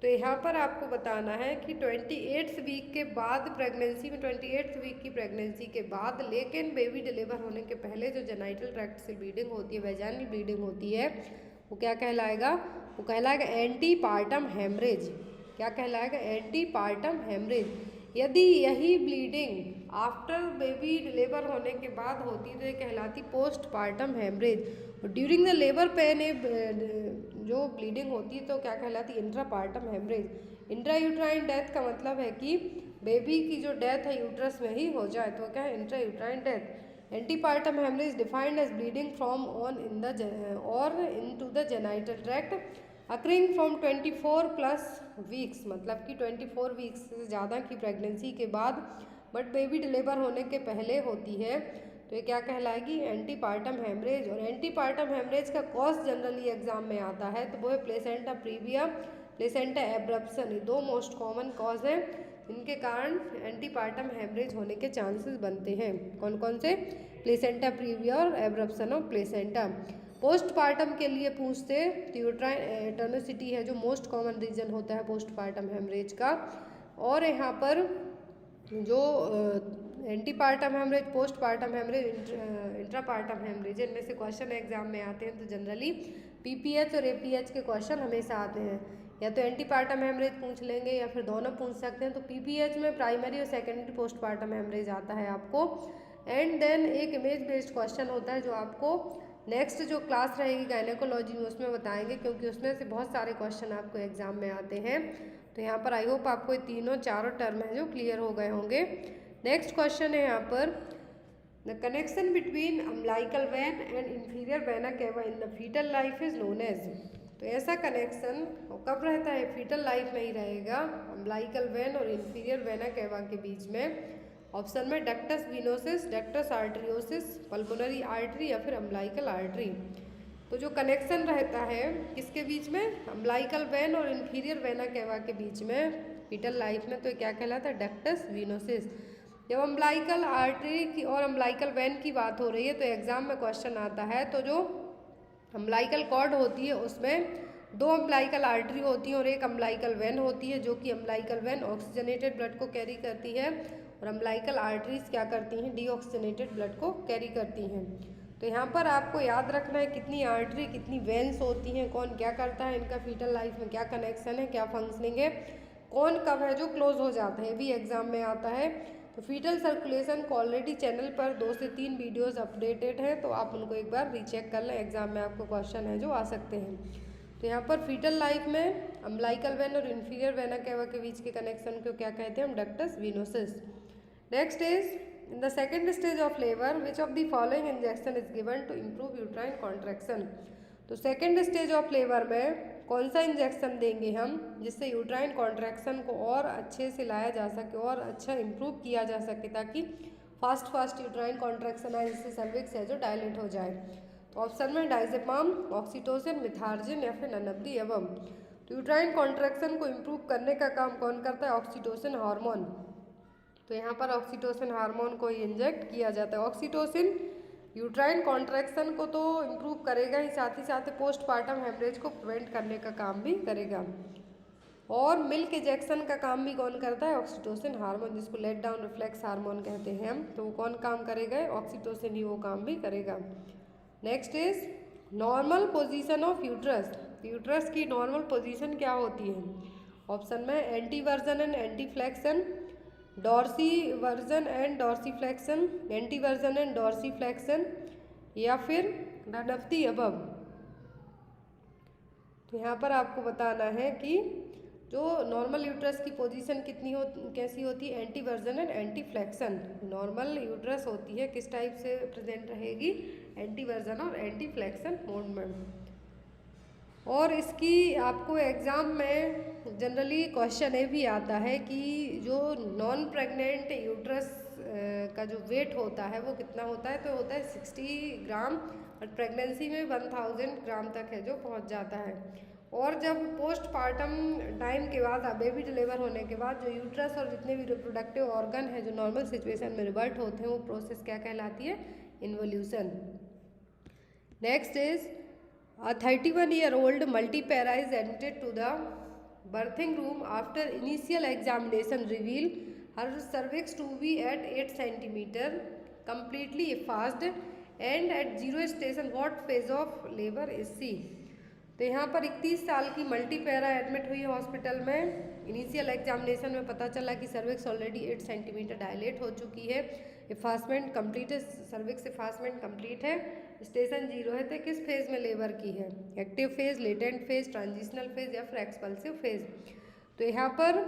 तो यहाँ पर आपको बताना है कि 28th वीक के बाद प्रेगनेंसी में, 28th वीक की प्रेगनेंसी के बाद लेकिन बेबी डिलीवर होने के पहले जो जेनाइटल ट्रैक्ट से ब्लीडिंग होती है, वेजाइनल ब्लीडिंग होती है, वो क्या कहलाएगा, वो कहलाएगा एंटीपार्टम हेमरेज। क्या कहलाएगा, एंटीपार्टम हेमरेज। यदि यही ब्लीडिंग आफ्टर बेबी डिलीवर होने के बाद होती तो ये कहलाती पोस्टपार्टम हेमरेज। और ड्यूरिंग द लेबर पेन जो ब्लीडिंग होती है तो क्या कहलाती, इंट्रापार्टम हेमरेज। इंट्रायूट्राइन डेथ का मतलब है कि बेबी की जो डेथ है यूट्रस में ही हो जाए तो क्या है, intrauterine death. Antepartum haemorrhage defined as bleeding from on in the और into the genital tract occurring from 24+ weeks, मतलब कि 24 वीक्स से ज़्यादा की प्रेगनेंसी के बाद बट बेबी डिलीवर होने के पहले होती है, तो ये क्या कहलाएगी, एंटीपार्टम हेमरेज। और एंटीपार्टम हेमरेज का कॉज जनरली एग्जाम में आता है तो वो है प्लेसेंटा प्रीविया, प्लेसेंटा एब्रप्शन। ये दो मोस्ट कॉमन कॉज हैं जिनके कारण एंटीपार्टम हेमरेज होने के चांसेस बनते हैं। कौन कौन से, प्लेसेंटा प्रीविया और एब्रप्शन ऑफ प्लेसेंटा। पोस्टपार्टम के लिए पूछते तो यूट्राइन एटर्निसिटी है जो मोस्ट कॉमन रीजन होता है पोस्टपार्टम हेमरेज का। और यहाँ पर जो antepartum haemorrhage, postpartum haemorrhage, intrapartum haemorrhage, इनमें से क्वेश्चन एग्जाम में आते हैं तो जनरली PPH और APH के क्वेश्चन हमेशा आते हैं। या तो एंटीपार्टम हेमरेज पूछ लेंगे या फिर दोनों पूछ सकते हैं। तो पीपीएच में प्राइमरी और सेकेंडरी पोस्टपार्टम हेमरेज आता है आपको। एंड देन एक इमेज बेस्ड क्वेश्चन होता है जो आपको नेक्स्ट जो क्लास रहेगी गायनेकोलॉजी में उसमें बताएंगे, क्योंकि उसमें से बहुत सारे क्वेश्चन आपको एग्जाम में आते हैं। तो यहाँ पर आई होप आपको ये चारों टर्म है जो क्लियर हो गए होंगे। नेक्स्ट क्वेश्चन है यहाँ पर the connection between umbilical vein and inferior vena cava in the foetal life is known as. तो ऐसा कनेक्शन कब रहता है? फीटल लाइफ में ही रहेगा, अम्बिलिकल वेन और इंफीरियर वेना केवा के बीच में। ऑप्शन में ductus venosus, ductus arteriosus, pulmonary artery या फिर अम्बिलिकल आर्टरी। तो जो कनेक्शन रहता है किसके बीच में? अम्बिलिकल वेन और इंफीरियर वेना केवा के बीच में फीटल लाइफ में, तो क्या कहलाता है? डक्टस वीनोसिस। जब अम्बिलिकल आर्टरी की और अम्बिलिकल वेन की बात हो रही है तो एग्जाम में क्वेश्चन आता है, तो जो अम्बिलिकल कॉर्ड होती है उसमें 2 अम्बिलिकल आर्टरी होती हैं और एक अम्बिलिकल वेन होती है, जो कि अम्बिलिकल वेन ऑक्सीजनेटेड ब्लड को कैरी करती है और अम्बिलिकल आर्टरीज क्या करती हैं? डीऑक्सीजनेटेड ब्लड को कैरी करती हैं। तो यहाँ पर आपको याद रखना है कितनी आर्टरी कितनी वेन्स होती हैं, कौन क्या करता है, इनका फीटल लाइफ में क्या कनेक्शन है, क्या फंक्शनिंग है, कौन कब है जो क्लोज हो जाता है, भी एग्जाम में आता है। तो फीटल सर्कुलेशन को ऑलरेडी चैनल पर 2 से 3 वीडियोस अपडेटेड हैं, तो आप उनको एक बार रीचेक कर लें, एग्जाम में आपको क्वेश्चन है जो आ सकते हैं। तो यहाँ पर फीटल लाइफ में अम्बिलिकल वेन और इंफीरियर वेना केवा के बीच के कनेक्शन को क्या कहते हैं? हम ductus venosus. Next is in the second stage of labour which of the following injection is given to improve uterine contraction. तो सेकेंड स्टेज ऑफ लेबर में कौन सा इंजेक्शन देंगे हम जिससे यूट्राइन कॉन्ट्रैक्शन को और अच्छे से लाया जा सके और अच्छा इम्प्रूव किया जा सके, ताकि फास्ट यूट्राइन कॉन्ट्रैक्शन आए जिससे सर्विक्स है जो डायलेट हो जाए। तो ऑप्शन में डाइजेपाम, ऑक्सीटोसिन, मिथार्जिन या फिर नन ऑफ द अबव। तो यूट्राइन कॉन्ट्रैक्शन को इम्प्रूव करने का काम कौन करता है? Oxytocin hormone. तो यहाँ पर ऑक्सीटोसिन हार्मोन को ही इंजेक्ट किया जाता है। ऑक्सीटोसिन यूट्राइन कॉन्ट्रैक्शन को तो इम्प्रूव करेगा ही, साथ ही साथ पोस्टपार्टम हेमरेज को प्रिवेंट करने का काम भी करेगा। और मिल्क इजेक्शन का काम भी कौन करता है? ऑक्सीटोसिन हार्मोन, जिसको लेट डाउन रिफ्लेक्स हार्मोन कहते हैं हम। तो वो कौन काम करेगा? ऑक्सीटोसिन ही वो काम भी करेगा। Next is normal position of uterus. Uterus की नॉर्मल पोजीशन क्या होती है? ऑप्शन में anteversion and anteflexion, dorsiversion and dorsiflexion, anteversion and dorsiflexion या फिर नन ऑफ द अबव। तो यहाँ पर आपको बताना है कि जो नॉर्मल यूट्रस की पोजीशन कैसी होती है? एंटीवर्जन एंड एंटीफ्लेक्शन। नॉर्मल यूट्रस होती है किस टाइप से प्रेजेंट रहेगी? एंटीवर्जन और एंटीफ्लेक्शन मोड में। और इसकी आपको एग्ज़ाम में जनरली क्वेश्चन ये भी आता है कि जो नॉन प्रेग्नेंट यूट्रस का जो वेट होता है वो कितना होता है? तो होता है 60 ग्राम, और प्रेगनेंसी में 1000 ग्राम तक है जो पहुंच जाता है। और जब पोस्टपार्टम टाइम के बाद बेबी डिलीवर होने के बाद जो यूट्रस और जितने भी रिप्रोडक्टिव ऑर्गन है जो नॉर्मल सिचुएशन में रिवर्ट होते हैं, वो प्रोसेस क्या कहलाती है? Involution. Next is A 31-year-old multipara is entered to the birthing room after initial examination reveal her cervix to be at 8 centimeter, completely effaced, and at 0 station. What phase of labor is she? तो यहाँ पर 31 साल की multipara admit हुई है hospital में। Initial examination में पता चला कि सर्विक्स ऑलरेडी 8 सेंटीमीटर डायलेट हो चुकी है, इफासमेंट कंप्लीट है, सर्विक्स इफासमेंट कंप्लीट है, स्टेशन 0 है। तो किस फेज में लेबर की है? Active phase, latent phase, transitional phase या फिर एक्सपल्सिव फेज। तो यहाँ पर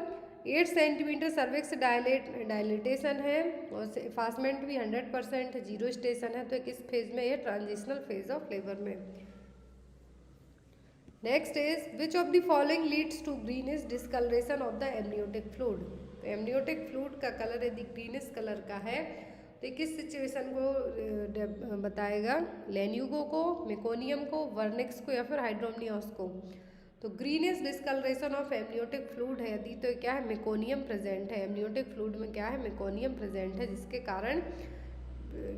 8 सेंटीमीटर सर्विक्स डायलेटेशन है और इफासमेंट भी 100%, 0 स्टेशन है। तो किस फेज में? ये ट्रांजिशनल फेज ऑफ लेबर में। Next is which of the following leads to greenish discolouration of the amniotic fluid. तो एमनियोटिक फ्लूइड का कलर यदि ग्रीनिश कलर का है तो किस सिचुएशन को बताएगा? लेन्यूगो को, मेकोनियम को, वर्निक्स को या फिर हाइड्रोमनियोस को। तो greenish discolouration of amniotic fluid है यदि, तो क्या है? मेकोनियम प्रेजेंट है। एमनियोटिक फ्लूइड में क्या है? मेकोनियम प्रेजेंट है, जिसके कारण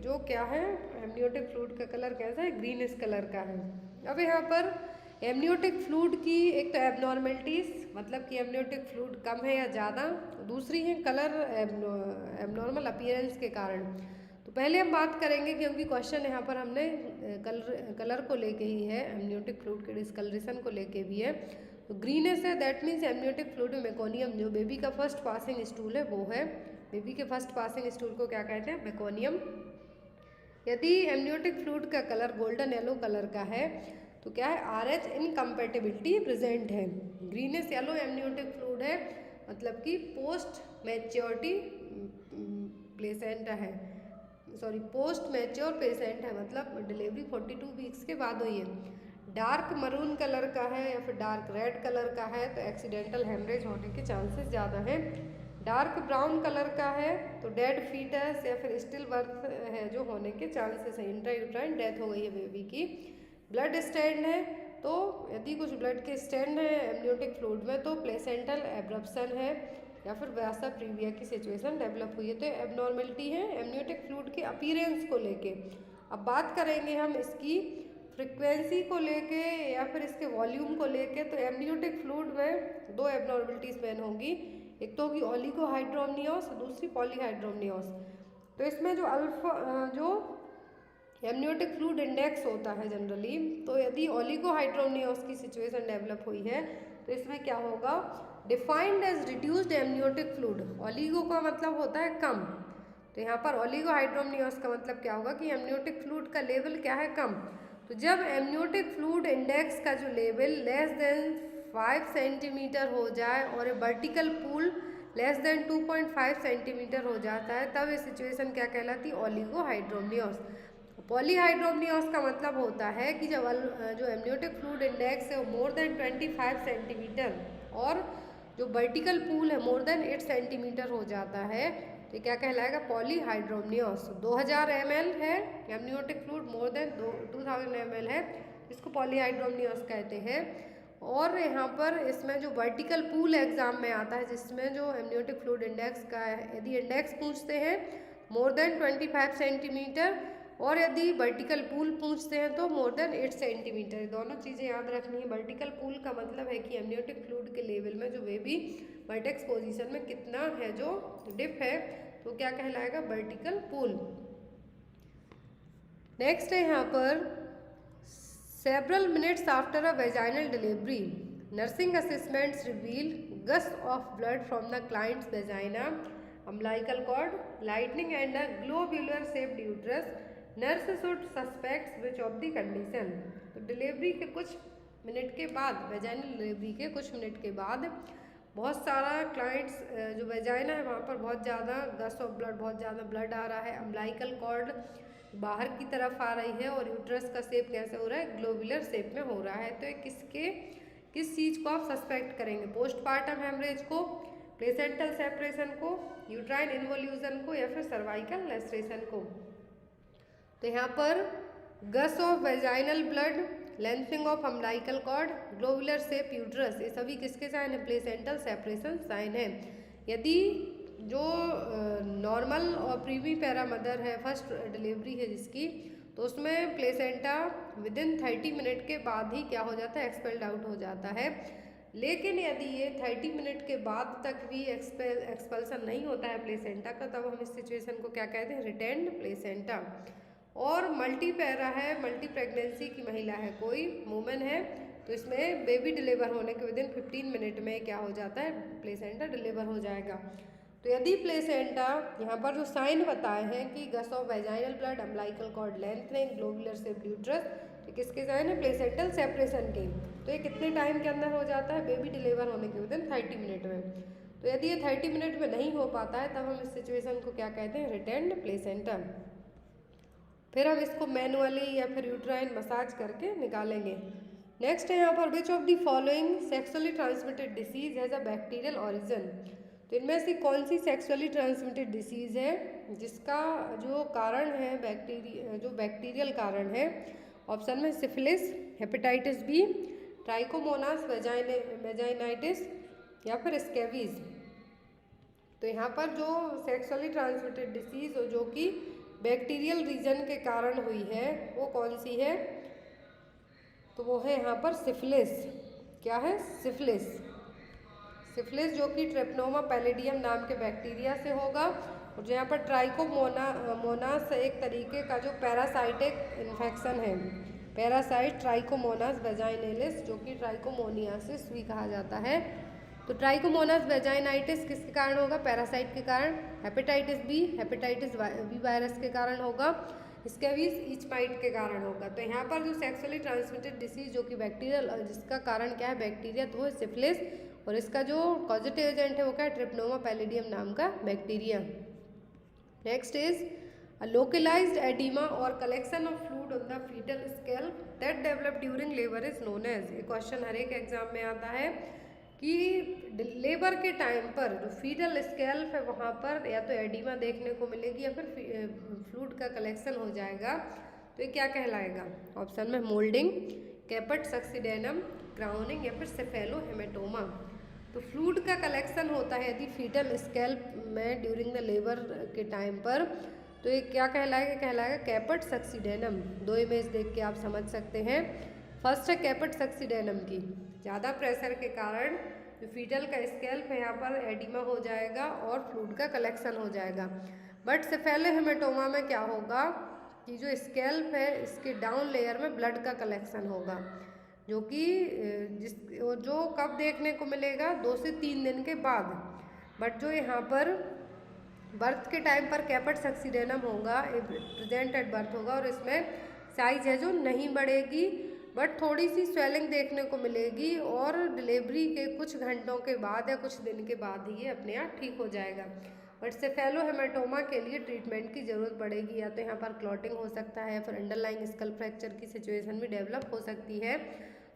जो क्या है एमनियोटिक फ्लूइड का कलर कैसा है? ग्रीनिश कलर का है। अब यहाँ पर एमनियोटिक फ्लूइड की एक तो एबनॉर्मेलिटीज़, मतलब कि एमनियोटिक फ्लूइड कम है या ज़्यादा, दूसरी है कलर एबनॉर्मल अपीयरेंस के कारण। तो पहले हम बात करेंगे क्योंकि क्वेश्चन यहाँ पर हमने कलर को लेके ही है, एमनियोटिक फ्लूइड के डिस्कलरेशन को लेके भी है। तो ग्रीनेस है दैट मीन्स एमनियोटिक फ्लूइड में मेकोनियम, जो बेबी का फर्स्ट पासिंग स्टूल है वो है। बेबी के फर्स्ट पासिंग स्टूल को क्या कहते हैं? मेकोनियम। यदि एमनियोटिक फ्लूइड का कलर गोल्डन येलो कलर का है तो क्या है? RH इनकम्पेटिबिलिटी प्रेजेंट है। ग्रीनिश येलो एमनियोटिक फ्लूइड है, मतलब कि पोस्ट मैच्योरिटी प्लेसेंटा है, सॉरी पोस्ट मैच्योर पेशेंट है, मतलब डिलीवरी 42 वीक्स के बाद हुई है। डार्क मरून कलर का है या फिर डार्क रेड कलर का है तो एक्सीडेंटल हेमरेज होने के चांसेस ज़्यादा हैं। डार्क ब्राउन कलर का है तो डेड फीटस या फिर स्टिल बर्थ है जो होने के चांसेस हैं, इंट्रायूट्राइन डेथ हो गई है बेबी की। ब्लड स्टेन है तो यदि कुछ ब्लड के स्टेन है एमनियोटिक फ्लूइड में तो प्लेसेंटल एब्रप्शन है या फिर वैसा प्रीविया की सिचुएशन डेवलप हुई है, तो एबनॉर्मेलिटी है एमनियोटिक फ्लूइड के अपीयरेंस को लेके। अब बात करेंगे हम इसकी फ्रिक्वेंसी को लेके या फिर इसके वॉल्यूम को लेके, तो एमनियोटिक फ्लूइड में दो एबनॉर्मेलिटीज मेन होंगी, एक तो होगी ओलिगोहाइड्रोमनियोस, दूसरी पॉलीहाइड्रोमनियोस। तो इसमें जो एमनियोटिक फ्लूइड इंडेक्स होता है जनरली, तो यदि ओलिगोहाइड्रोमनियोस की सिचुएशन डेवलप हुई है तो इसमें क्या होगा? Defined as reduced amniotic fluid. Oligo का मतलब होता है कम, तो यहाँ पर ओलिगोहाइड्रोमनियोस का मतलब क्या होगा कि एमनियोटिक फ्लूइड का लेवल क्या है? कम। तो जब एमनियोटिक फ्लूइड इंडेक्स का जो लेवल लेस देन 5 सेंटीमीटर हो जाए और vertical pool less than 2.5 centimetre हो जाता है तब ये सिचुएशन क्या कहलाती है? ओलिगोहाइड्रोमनियोस। पॉलीहाइड्रोमनियोस का मतलब होता है कि जब जो एमनियोटिक फ्लूइड इंडेक्स है वो मोर देन 25 सेंटीमीटर और जो वर्टिकल पूल है मोर देन 8 सेंटीमीटर हो जाता है तो क्या कहलाएगा? पॉलीहाइड्रोमनियोस। 2000 ml है amniotic fluid, more than 2000 ml है, इसको पॉलीहाइड्रोमनियोस कहते हैं। और यहाँ पर इसमें जो वर्टिकल पूल एग्जाम में आता है जिसमें जो एमनियोटिक फ्लूइड इंडेक्स का है, यदि इंडेक्स पूछते हैं मोर देन 25 सेंटीमीटर और यदि वर्टिकल पूल पूछते हैं तो मोर देन 8 सेंटीमीटर। दोनों चीज़ें याद रखनी है। वर्टिकल पूल का मतलब है कि एमनियोटिक फ्लूइड के लेवल में जो बेबी वर्टेक्स पोजीशन में कितना है जो डिप है तो क्या कहलाएगा? Vertical pool. नेक्स्ट है यहाँ पर several minutes after a vaginal delivery nursing assessments reveal gush of blood from the client's vagina, umbilical cord, lightning and a globular shaped uterus. Nurse should suspects which of the condition. तो delivery के कुछ minute के बाद, vaginal delivery के कुछ minute के बाद बहुत सारा क्लाइंट्स जो वेजाइना है वहाँ पर बहुत ज़्यादा गस ऑफ ब्लड, बहुत ज़्यादा ब्लड आ रहा है, अम्बिलिकल कॉर्ड बाहर की तरफ आ रही है और यूट्रस का शेप कैसे हो रहा है? ग्लोबुलर शेप में हो रहा है। तो किस चीज़ को आप सस्पेक्ट करेंगे? पोस्टपार्टम हेमरेज को, प्लेसेंटल सेपरेशन को, यूट्राइन इन्वोल्यूशन को या फिर सर्वाइकल लैस्ट्रेशन को। तो यहाँ पर gush of vaginal blood, lengthening of umbilical cord, globular shape uterus, ये सभी किसके साइन है? प्लेसेंटल सेपरेशन साइन है। यदि जो नॉर्मल और प्रीवी पैरा मदर है, फर्स्ट डिलीवरी है जिसकी, तो उसमें प्लेसेंटा विदिन 30 मिनट के बाद ही क्या हो जाता है? एक्सपेल्ड आउट हो जाता है। लेकिन यदि ये 30 मिनट के बाद तक भी एक्सपल्सन नहीं होता है प्लेसेंटा का, तब हम इस सिचुएशन को क्या कहते हैं? Retained placenta. और मल्टी पैरा है, मल्टी प्रेगनेंसी की महिला है, कोई वुमेन है, तो इसमें बेबी डिलीवर होने के विदिन 15 मिनट में क्या हो जाता है? प्लेसेंटा डिलीवर हो जाएगा। तो यदि प्लेसेंटा यहाँ पर जो साइन बताए हैं कि gush of vaginal blood, umbilical cord lengthening, globular shaped uterus, तो किसके साइन है? प्लेसेंटल सेपरेशन के। तो ये कितने टाइम के अंदर हो जाता है? बेबी डिलीवर होने के विदिन 30 मिनट में। तो यदि ये 30 मिनट में नहीं हो पाता है तब हम इस सिचुएशन को क्या कहते हैं? Retained placenta. फिर हम इसको मैनुअली या फिर यूट्राइन मसाज करके निकालेंगे। नेक्स्ट है यहाँ पर which of the following sexually transmitted disease has a bacterial origin. तो इनमें से कौन सी सेक्सुअली ट्रांसमिटेड डिसीज़ है जिसका जो कारण है जो बैक्टीरियल कारण है? ऑप्शन में syphilis, hepatitis B, trichomonas vaginitis या फिर स्कैबीज। तो यहाँ पर जो सेक्सुअली ट्रांसमिटेड डिसीज़ जो कि बैक्टीरियल रीजन के कारण हुई है वो कौन सी है? तो वो है यहाँ पर सिफिलिस। क्या है? सिफिलिस। सिफिलिस जो कि ट्रेपनोमा पैलिडियम नाम के बैक्टीरिया से होगा और जो यहाँ पर ट्राइकोमोनास एक तरीके का जो पैरासाइटिक इन्फेक्शन है, पैरासाइट ट्राइकोमोनास वेजाइनैलिस, जो कि ट्राइकोमोनियासिस भी कहा जाता है। तो ट्राइकोमोनास वेजाइनाइटिस किसके कारण होगा? पैरासाइट के कारण। हेपेटाइटिस बी वायरस के कारण होगा। स्कैबिस ईच माइट के कारण होगा। तो यहाँ पर जो सेक्सुअली ट्रांसमिटेड डिसीज जो कि बैक्टीरियल, जिसका कारण क्या है? बैक्टीरिया, तो वो सिफिलिस, और इसका जो कॉजेटिव एजेंट है वो क्या है? ट्रिप्नोमा पैलिडियम नाम का bacteria. Next is localized edema or collection of fluid on the fetal scalp that develop during labor is known as। ये क्वेश्चन हर एक एग्जाम में आता है कि लेबर के टाइम पर जो फीटल स्कैल्प है वहाँ पर या तो एडिमा देखने को मिलेगी या फिर फ्लूइड का कलेक्शन हो जाएगा। तो ये क्या कहलाएगा? ऑप्शन में मोल्डिंग, कैपेट सक्सीडेनम, क्राउनिंग या फिर सेफेलोहेमेटोमा। तो फ्लूइड का कलेक्शन होता है यदि फीटल स्कैल्प में ड्यूरिंग द लेबर के टाइम पर, तो ये क्या कहलाएगा? कहलाएगा कैपेट सक्सीडेनम। दो इमेज देख के आप समझ सकते हैं। फर्स्ट है कैपेट सक्सीडेनम की, ज़्यादा प्रेशर के कारण जो फीटल का स्कैल्प है यहाँ पर एडिमा हो जाएगा और फ्लूइड का कलेक्शन हो जाएगा। बट सेफेलोहेमेटोमा में क्या होगा कि जो स्कैल्प है इसके डाउन लेयर में ब्लड का कलेक्शन होगा, जो कि जो कब देखने को मिलेगा? 2 से 3 दिन के बाद। बट जो यहाँ पर बर्थ के टाइम पर कैपेट सक्सीडेनम होगा, प्रेजेंट एट बर्थ होगा, और इसमें साइज है जो नहीं बढ़ेगी बट थोड़ी सी स्वेलिंग देखने को मिलेगी, और डिलीवरी के कुछ घंटों के बाद या कुछ दिन के बाद ही ये अपने आप ठीक हो जाएगा। बट सेफेलोहेमेटोमा के लिए ट्रीटमेंट की ज़रूरत पड़ेगी, या तो यहाँ पर क्लॉटिंग हो सकता है, फिर अंडरलाइंग स्कल फ्रैक्चर की सिचुएशन भी डेवलप हो सकती है।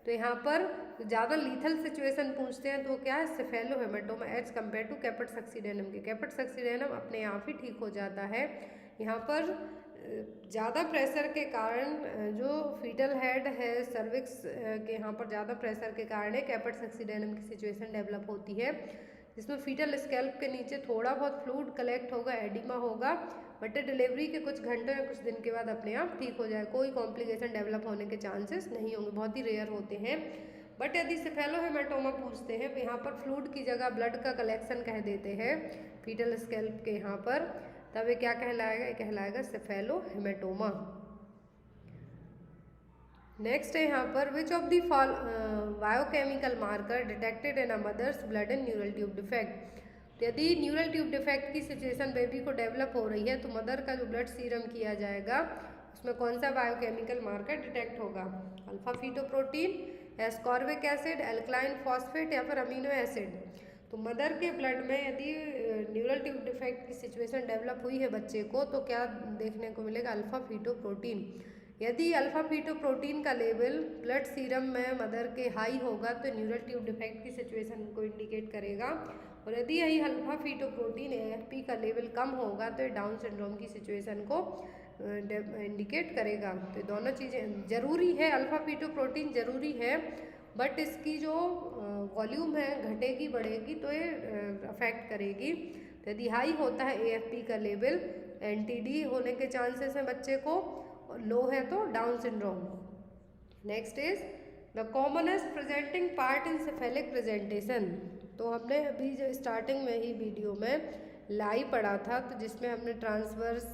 तो यहाँ पर ज़्यादा लीथल सिचुएशन पूछते हैं तो क्या है? सेफेलोहेमेटोमा एज कम्पेयर टू कैपेट सक्सीडेनम के। कैपेट सक्सीडेनम अपने आप ही ठीक हो जाता है। यहाँ पर ज़्यादा प्रेशर के कारण जो फीटल हेड है सर्विक्स के यहाँ पर ज़्यादा प्रेशर के कारण है कैपेट सक्सीडेनम की सिचुएशन डेवलप होती है, जिसमें फीटल स्कैल्प के नीचे थोड़ा बहुत फ्लूइड कलेक्ट होगा, एडिमा होगा, बट डिलीवरी के कुछ घंटों या कुछ दिन के बाद अपने आप ठीक हो जाए, कोई कॉम्प्लिकेशन डेवलप होने के चांसेस नहीं होंगे, बहुत ही रेयर होते हैं। बट यदि सेफेलोहेमेटोमा पूछते हैं तो यहाँ पर फ्लूइड की जगह ब्लड का कलेक्शन कह देते हैं फीटल स्कैल्प के यहाँ पर, तब ये क्या कहलाएगा? ये कहलाएगा सेफेलोहेमेटोमा। नेक्स्ट है यहाँ पर which of the biochemical marker detected in a mother's blood in neural tube defect. तो यदि न्यूरल ट्यूब डिफेक्ट की सिचुएशन बेबी को डेवलप हो रही है तो मदर का जो ब्लड सीरम किया जाएगा उसमें कौन सा बायोकेमिकल मार्कर डिटेक्ट होगा? Alpha fetoprotein, ascorbic acid, alkaline phosphate या फिर अमीनो एसिड। तो मदर के ब्लड में यदि न्यूरल ट्यूब डिफेक्ट की सिचुएशन डेवलप हुई है बच्चे को तो क्या देखने को मिलेगा? Alpha fetoprotein. यदि अल्फा फीटोप्रोटीन का लेवल ब्लड सीरम में मदर के हाई होगा तो न्यूरल ट्यूब डिफेक्ट की सिचुएशन को इंडिकेट करेगा, और यदि यही अल्फा फीटोप्रोटीन AFP का लेवल कम होगा तो डाउन सिंड्रोम की सिचुएशन को इंडिकेट करेगा। तो दोनों चीज़ें ज़रूरी है, अल्फा फीटोप्रोटीन ज़रूरी है, बट इसकी जो वॉल्यूम है घटेगी बढ़ेगी तो ये अफेक्ट करेगी। तो यदि हाई होता है AFP का लेवल, NTD होने के चांसेस हैं बच्चे को, लो है तो down syndrome. Next is the commonest presenting part in cephalic presentation. तो हमने अभी जो स्टार्टिंग में ही वीडियो में लाई पढ़ा था, तो जिसमें हमने ट्रांसवर्स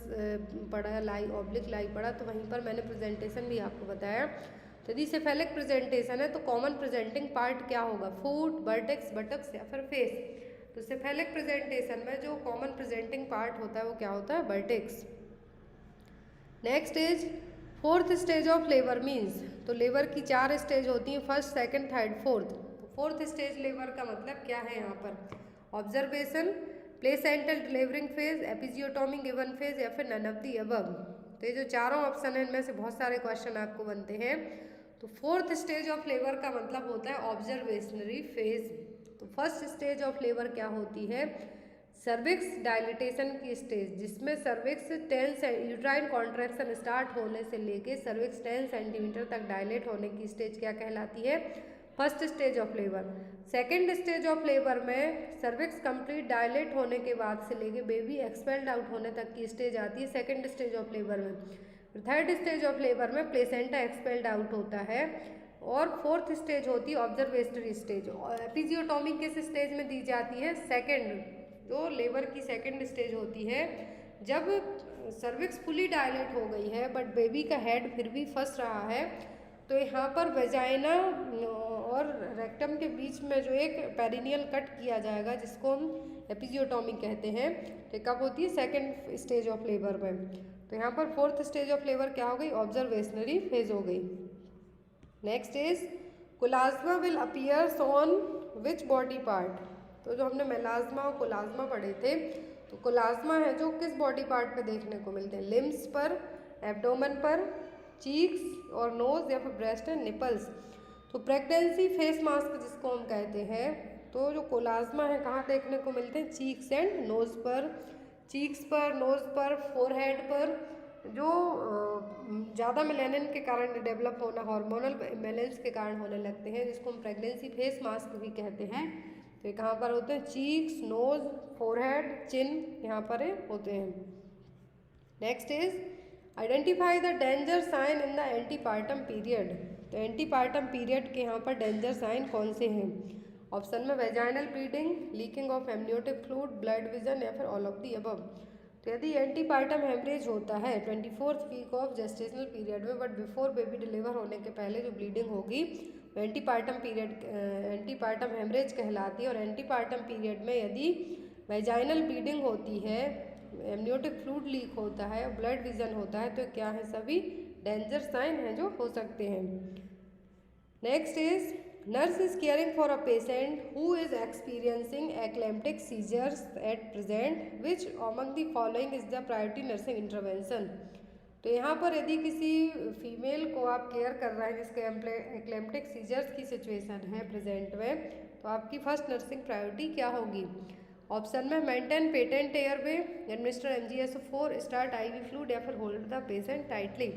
पढ़ा, लाई ऑब्लिक लाई पढ़ा, तो वहीं पर मैंने प्रेजेंटेशन भी आपको बताया। तो यदि सेफेलिक प्रेजेंटेशन है तो कॉमन प्रेजेंटिंग पार्ट क्या होगा? फुट, वर्टेक्स, बटक्स या फिर फेस। तो सेफेलिक प्रेजेंटेशन में जो कॉमन प्रेजेंटिंग पार्ट होता है वो क्या होता है? Vertex. Next is fourth stage of labour means. तो लेबर की 4 स्टेज होती हैं, फर्स्ट, सेकंड, थर्ड, फोर्थ। तो फोर्थ स्टेज लेबर का मतलब क्या है यहाँ पर? Observation, placental delivering phase, episiotomy given phase या फिर नन ऑफ द अबव। तो ये जो चारों ऑप्शन है इनमें से बहुत सारे क्वेश्चन आपको बनते हैं। तो फोर्थ स्टेज ऑफ लेबर का मतलब होता है ऑब्जर्वेशनरी फेज। तो फर्स्ट स्टेज ऑफ लेबर क्या होती है? सर्विक्स डायलिटेशन की स्टेज, जिसमें सर्विक्स 10 यूट्राइन कॉन्ट्रैक्शन स्टार्ट होने से लेके सर्विक्स 10 सेंटीमीटर तक डायलेट होने की स्टेज क्या कहलाती है? First stage of labour. Second stage of labour में सर्विक्स कंप्लीट डायलेट होने के बाद से लेके बेबी एक्सपेल्ड आउट होने तक की स्टेज आती है सेकेंड स्टेज ऑफ लेबर में। थर्ड स्टेज ऑफ लेबर में प्लेसेंटा एक्सपेल्ड आउट होता है, और फोर्थ स्टेज होती है ऑब्जर्वेशनरी स्टेज। एपिजियोटॉमी किस स्टेज में दी जाती है? सेकेंड, जो लेबर की सेकेंड स्टेज होती है, जब सर्विक्स फुली डायलेट हो गई है बट बेबी का हेड फिर भी फंस रहा है, तो यहाँ पर वेजाइना और रेक्टम के बीच में जो एक पेरिनियल कट किया जाएगा जिसको हम एपिजियोटॉमी कहते हैं, तो कब होती है? सेकेंड स्टेज ऑफ लेबर में। तो यहाँ पर फोर्थ स्टेज ऑफ लेबर क्या हो गई? ऑब्जर्वेशनरी फेज हो गई। Next is chloasma will appears on which body part. तो जो हमने मेलाज्मा और कोलाज्मा पढ़े थे, तो कोलाज्मा है जो किस बॉडी पार्ट पे देखने को मिलते हैं? लिम्स पर, एब्डोमेन पर, चीक्स और नोज या फिर ब्रेस्ट एंड निपल्स। तो प्रेगनेंसी फेस मास्क जिसको हम कहते हैं, तो जो कोलाज्मा है कहाँ देखने को मिलते हैं? चीक्स एंड नोज पर, चीक्स पर, नोज पर, फोरहेड पर। जो ज़्यादा मेलानिन के कारण डेवलप होना, हार्मोनल इम्बैलेंस के कारण होने लगते हैं, जिसको हम प्रेगनेंसी फेस मास्क भी कहते हैं। तो ये कहाँ पर होते हैं? चीक्स, नोज, फोरहेड, चिन, यहाँ पर होते हैं। Next is identify the danger sign in the antepartum period. तो एंटीपार्टम पीरियड के यहाँ पर डेंजर साइन कौन से हैं? ऑप्शन में vaginal bleeding, leaking of amniotic fluid, blood vision या फिर ऑल ऑफ दी अबव। तो यदि एंटीपार्टम हेमरेज होता है 24th week of gestational period में, बट बिफोर बेबी डिलीवर होने के पहले जो ब्लीडिंग होगी वो एंटीपार्टम पीरियड, एंटीपार्टम हेमरेज कहलाती है। और एंटीपार्टम पीरियड में यदि वेजाइनल ब्लीडिंग होती है, एमनियोटिक फ्लूइड लीक होता है और ब्लड विजन होता है, तो क्या है? सभी डेंजर साइन हैं जो हो सकते हैं। Next is nurse is caring for a patient who is experiencing eclamptic seizures at present, which among the following is the priority nursing intervention. तो यहाँ पर यदि किसी फीमेल को आप केयर कर रहे हैं जिसके एक्लेम्प्टिक सीजर्स की सिचुएशन है प्रेजेंट में, तो आपकी फर्स्ट नर्सिंग प्रायोरिटी क्या होगी? ऑप्शन में maintain patent airway, administer MgSO4, start IV fluid या फिर होल्ड द पेशेंट टाइटली।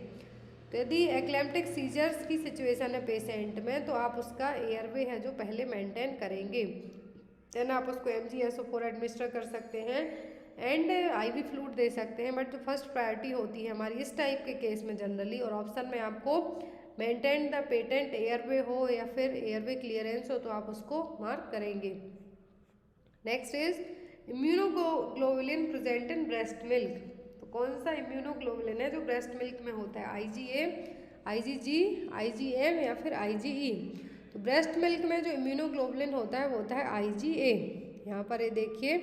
तो यदि एक्लेम्प्टिक सीजर्स की सिचुएशन है पेशेंट में, तो आप उसका एयरवे है जो पहले मेंटेन करेंगे, देन आप उसको MgSO4 एडमिनिस्टर कर सकते हैं एंड IV फ्लूइड दे सकते हैं। बट जो फर्स्ट प्रायोरिटी होती है हमारी इस टाइप के केस में जनरली, और ऑप्शन में आपको मेंटेन द पेटेंट एयरवे हो या फिर एयरवे क्लियरेंस हो, तो आप उसको मार्क करेंगे। Next is immunoglobulin present in breast milk. तो कौन सा इम्यूनोग्लोबुलिन है जो ब्रेस्ट मिल्क में होता है? IgA, IgG, IgM या फिर IgE। तो ब्रेस्ट मिल्क में जो इम्यूनोग्लोबुलिन होता है वो होता है IgA। यहाँ पर ये देखिए,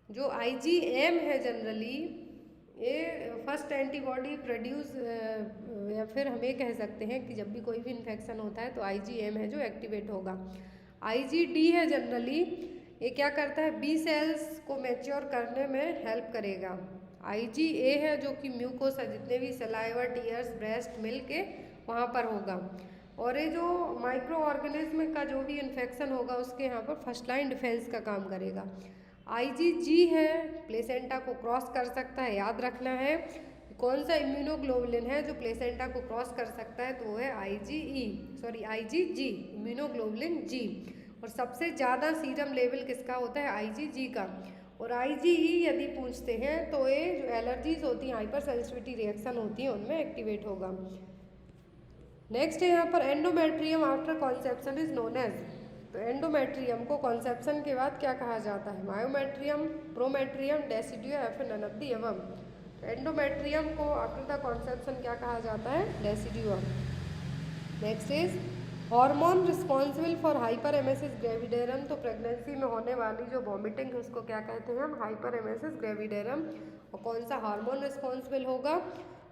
जो IgM है जनरली ये फर्स्ट एंटीबॉडी प्रोड्यूस, या फिर हम ये कह सकते हैं कि जब भी कोई भी इन्फेक्शन होता है तो IgM है जो एक्टिवेट होगा। IgD है जनरली, ये क्या करता है? बी सेल्स को मैच्योर करने में हेल्प करेगा। IgA है जो कि म्यूकोसा, जितने भी सलाइवा, टीयर्स, ब्रेस्ट मिल्क के वहाँ पर होगा। और ये जो माइक्रो ऑर्गेनिज्म का जो भी इन्फेक्शन होगा उसके यहाँ पर फर्स्ट लाइन डिफेंस का काम करेगा। IgG है, प्लेसेंटा को क्रॉस कर सकता है, याद रखना है। कौन सा इम्यूनोग्लोबुलिन है जो प्लेसेंटा को क्रॉस कर सकता है? तो वो है IgG, इम्यूनोग्लोबुलिन G। और सबसे ज़्यादा सीरम लेवल किसका होता है? IgG का। और IgE यदि पूछते हैं तो ये जो एलर्जीज होती हैं, हाइपर सेंसिटिविटी रिएक्शन होती हैं, उनमें एक्टिवेट होगा। नेक्स्ट है यहाँ पर endometrium after conception is known as. तो एंडोमेट्रियम को कॉन्सेप्शन के बाद क्या कहा जाता है? मायोमेट्रियम, प्रोमेट्रियम, डेसिडियो या फिर नन ऑफ द अबव। तो एंडोमेट्रियम को आफ्टर द कॉन्सेप्शन क्या कहा जाता है? Decidua. Next is hormone responsible for hyperemesis gravidarum. तो प्रेगनेंसी में होने वाली जो वॉमिटिंग है उसको क्या कहते हैं हम? हाइपरेमेसिस ग्रेविडेरम। और कौन सा हार्मोन रिस्पॉन्सिबल होगा?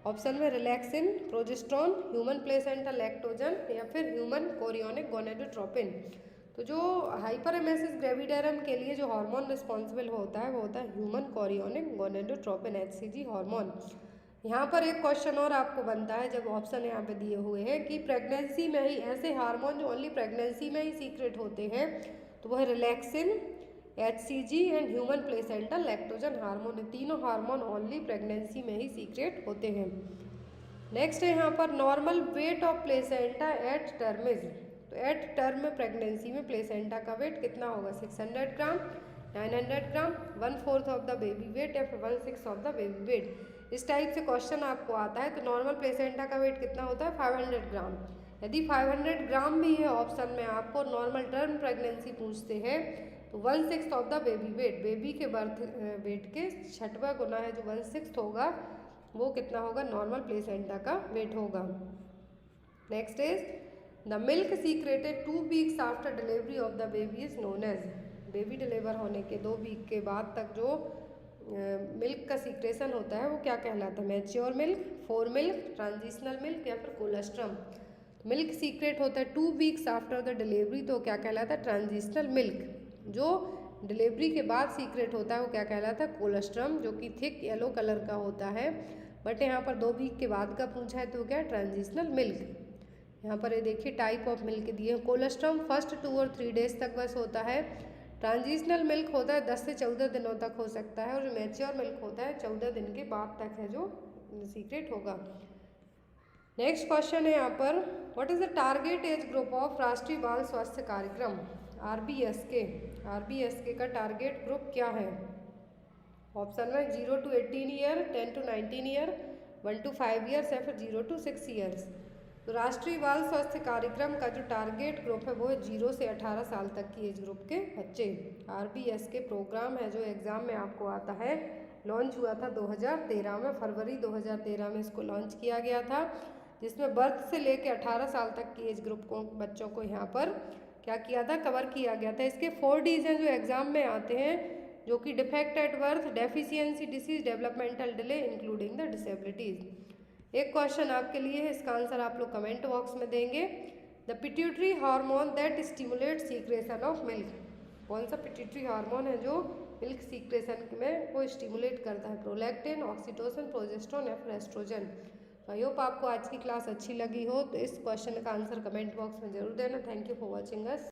ऑप्शन में relaxin, progesterone, human placenta lactogen या फिर ह्यूमन कोरियोनिक गोनेडोट्रोपिन। तो जो हाइपरेमेसिस ग्रेविडेरम के लिए जो हार्मोन रिस्पॉन्सिबल होता है वो होता है human chorionic gonadotropin, HCG hormone. यहाँ पर एक क्वेश्चन और आपको बनता है, जब ऑप्शन यहाँ पे दिए हुए हैं कि प्रेगनेंसी में ही ऐसे हार्मोन जो ओनली प्रेगनेंसी में ही सीक्रेट होते हैं, तो वह है relaxin, HCG and human placenta lactogen hormone. तीनों हार्मोन ओनली प्रेगनेंसी में ही सीक्रेट होते हैं। नेक्स्ट है यहाँ पर normal weight of placenta at term is. तो एट टर्म प्रेगनेंसी में प्लेसेंटा का वेट कितना होगा? 600 gram, 900 gram, 1/4 of the baby weight या फिर 1/6 ऑफ द बेबी वेट। इस टाइप से क्वेश्चन आपको आता है। तो नॉर्मल प्लेसेंटा का वेट कितना होता है? 500 ग्राम। यदि 500 ग्राम भी है ऑप्शन में आपको नॉर्मल टर्म प्रेगनेंसी पूछते हैं, तो 1/6 of the baby weight, baby के बर्थ वेट के 6वां गुना है जो 1/6 होगा, वो कितना होगा? नॉर्मल प्लेसेंटा का वेट होगा। Next is the milk secreted 2 weeks after delivery of the baby is known as. Baby deliver होने के 2 वीक के बाद तक जो मिल्क का सीक्रेशन होता है वो क्या कहलाता है? Mature milk, four milk, transitional milk या फिर कोलेस्ट्रम। मिल्क सीक्रेट होता है 2 वीक्स आफ्टर द डिलीवरी, तो क्या कहलाता है? Transitional milk. जो डिलीवरी के बाद सीक्रेट होता है वो क्या कहलाता है? कोलेस्ट्रम, जो कि थिक येलो कलर का होता है। बट यहाँ पर 2 वीक के बाद का पूछा है तो क्या? Transitional milk. यहाँ पर ये देखिए टाइप ऑफ मिल्क दिए हैं। कोलेस्ट्रम फर्स्ट 2 और 3 डेज तक बस होता है। ट्रांजिशनल मिल्क होता है 10 से 14 दिनों तक हो सकता है, और जो मैच्योर मिल्क होता है 14 दिन के बाद तक है जो सीक्रेट होगा। नेक्स्ट क्वेश्चन है यहाँ पर, what is the target age group of राष्ट्रीय बाल स्वास्थ्य कार्यक्रम RBSK? RBSK का टारगेट ग्रुप क्या है? ऑप्शन में 0 to 18 year, 10 to 19 year, 1 to 5 years या फिर 0 to 6 ईयर्स। तो राष्ट्रीय बाल स्वास्थ्य कार्यक्रम का जो टारगेट ग्रुप है वो है 0 से 18 साल तक की एज ग्रुप के बच्चे। RBSK प्रोग्राम है जो एग्ज़ाम में आपको आता है, लॉन्च हुआ था 2013 में, फरवरी 2013 में इसको लॉन्च किया गया था, जिसमें बर्थ से लेकर 18 साल तक की एज ग्रुप को बच्चों को यहाँ पर क्या किया था? कवर किया गया था। इसके 4 Ds हैं जो एग्ज़ाम में आते हैं, जो कि defect at birth, deficiency, disease, developmental delay including the disabilities. एक क्वेश्चन आपके लिए है, इसका आंसर आप लोग कमेंट बॉक्स में देंगे। The pituitary hormone that stimulate secretion of milk. कौन सा पिट्यूटरी हार्मोन है जो मिल्क सीक्रेशन में वो स्टिमुलेट करता है? प्रोलैक्टिन, ऑक्सीटोसिन, प्रोजेस्टेरोन या फिर एस्ट्रोजन। तो आई होप आपको आज की क्लास अच्छी लगी हो, तो इस क्वेश्चन का आंसर कमेंट बॉक्स में जरूर देना। Thank you for watching us.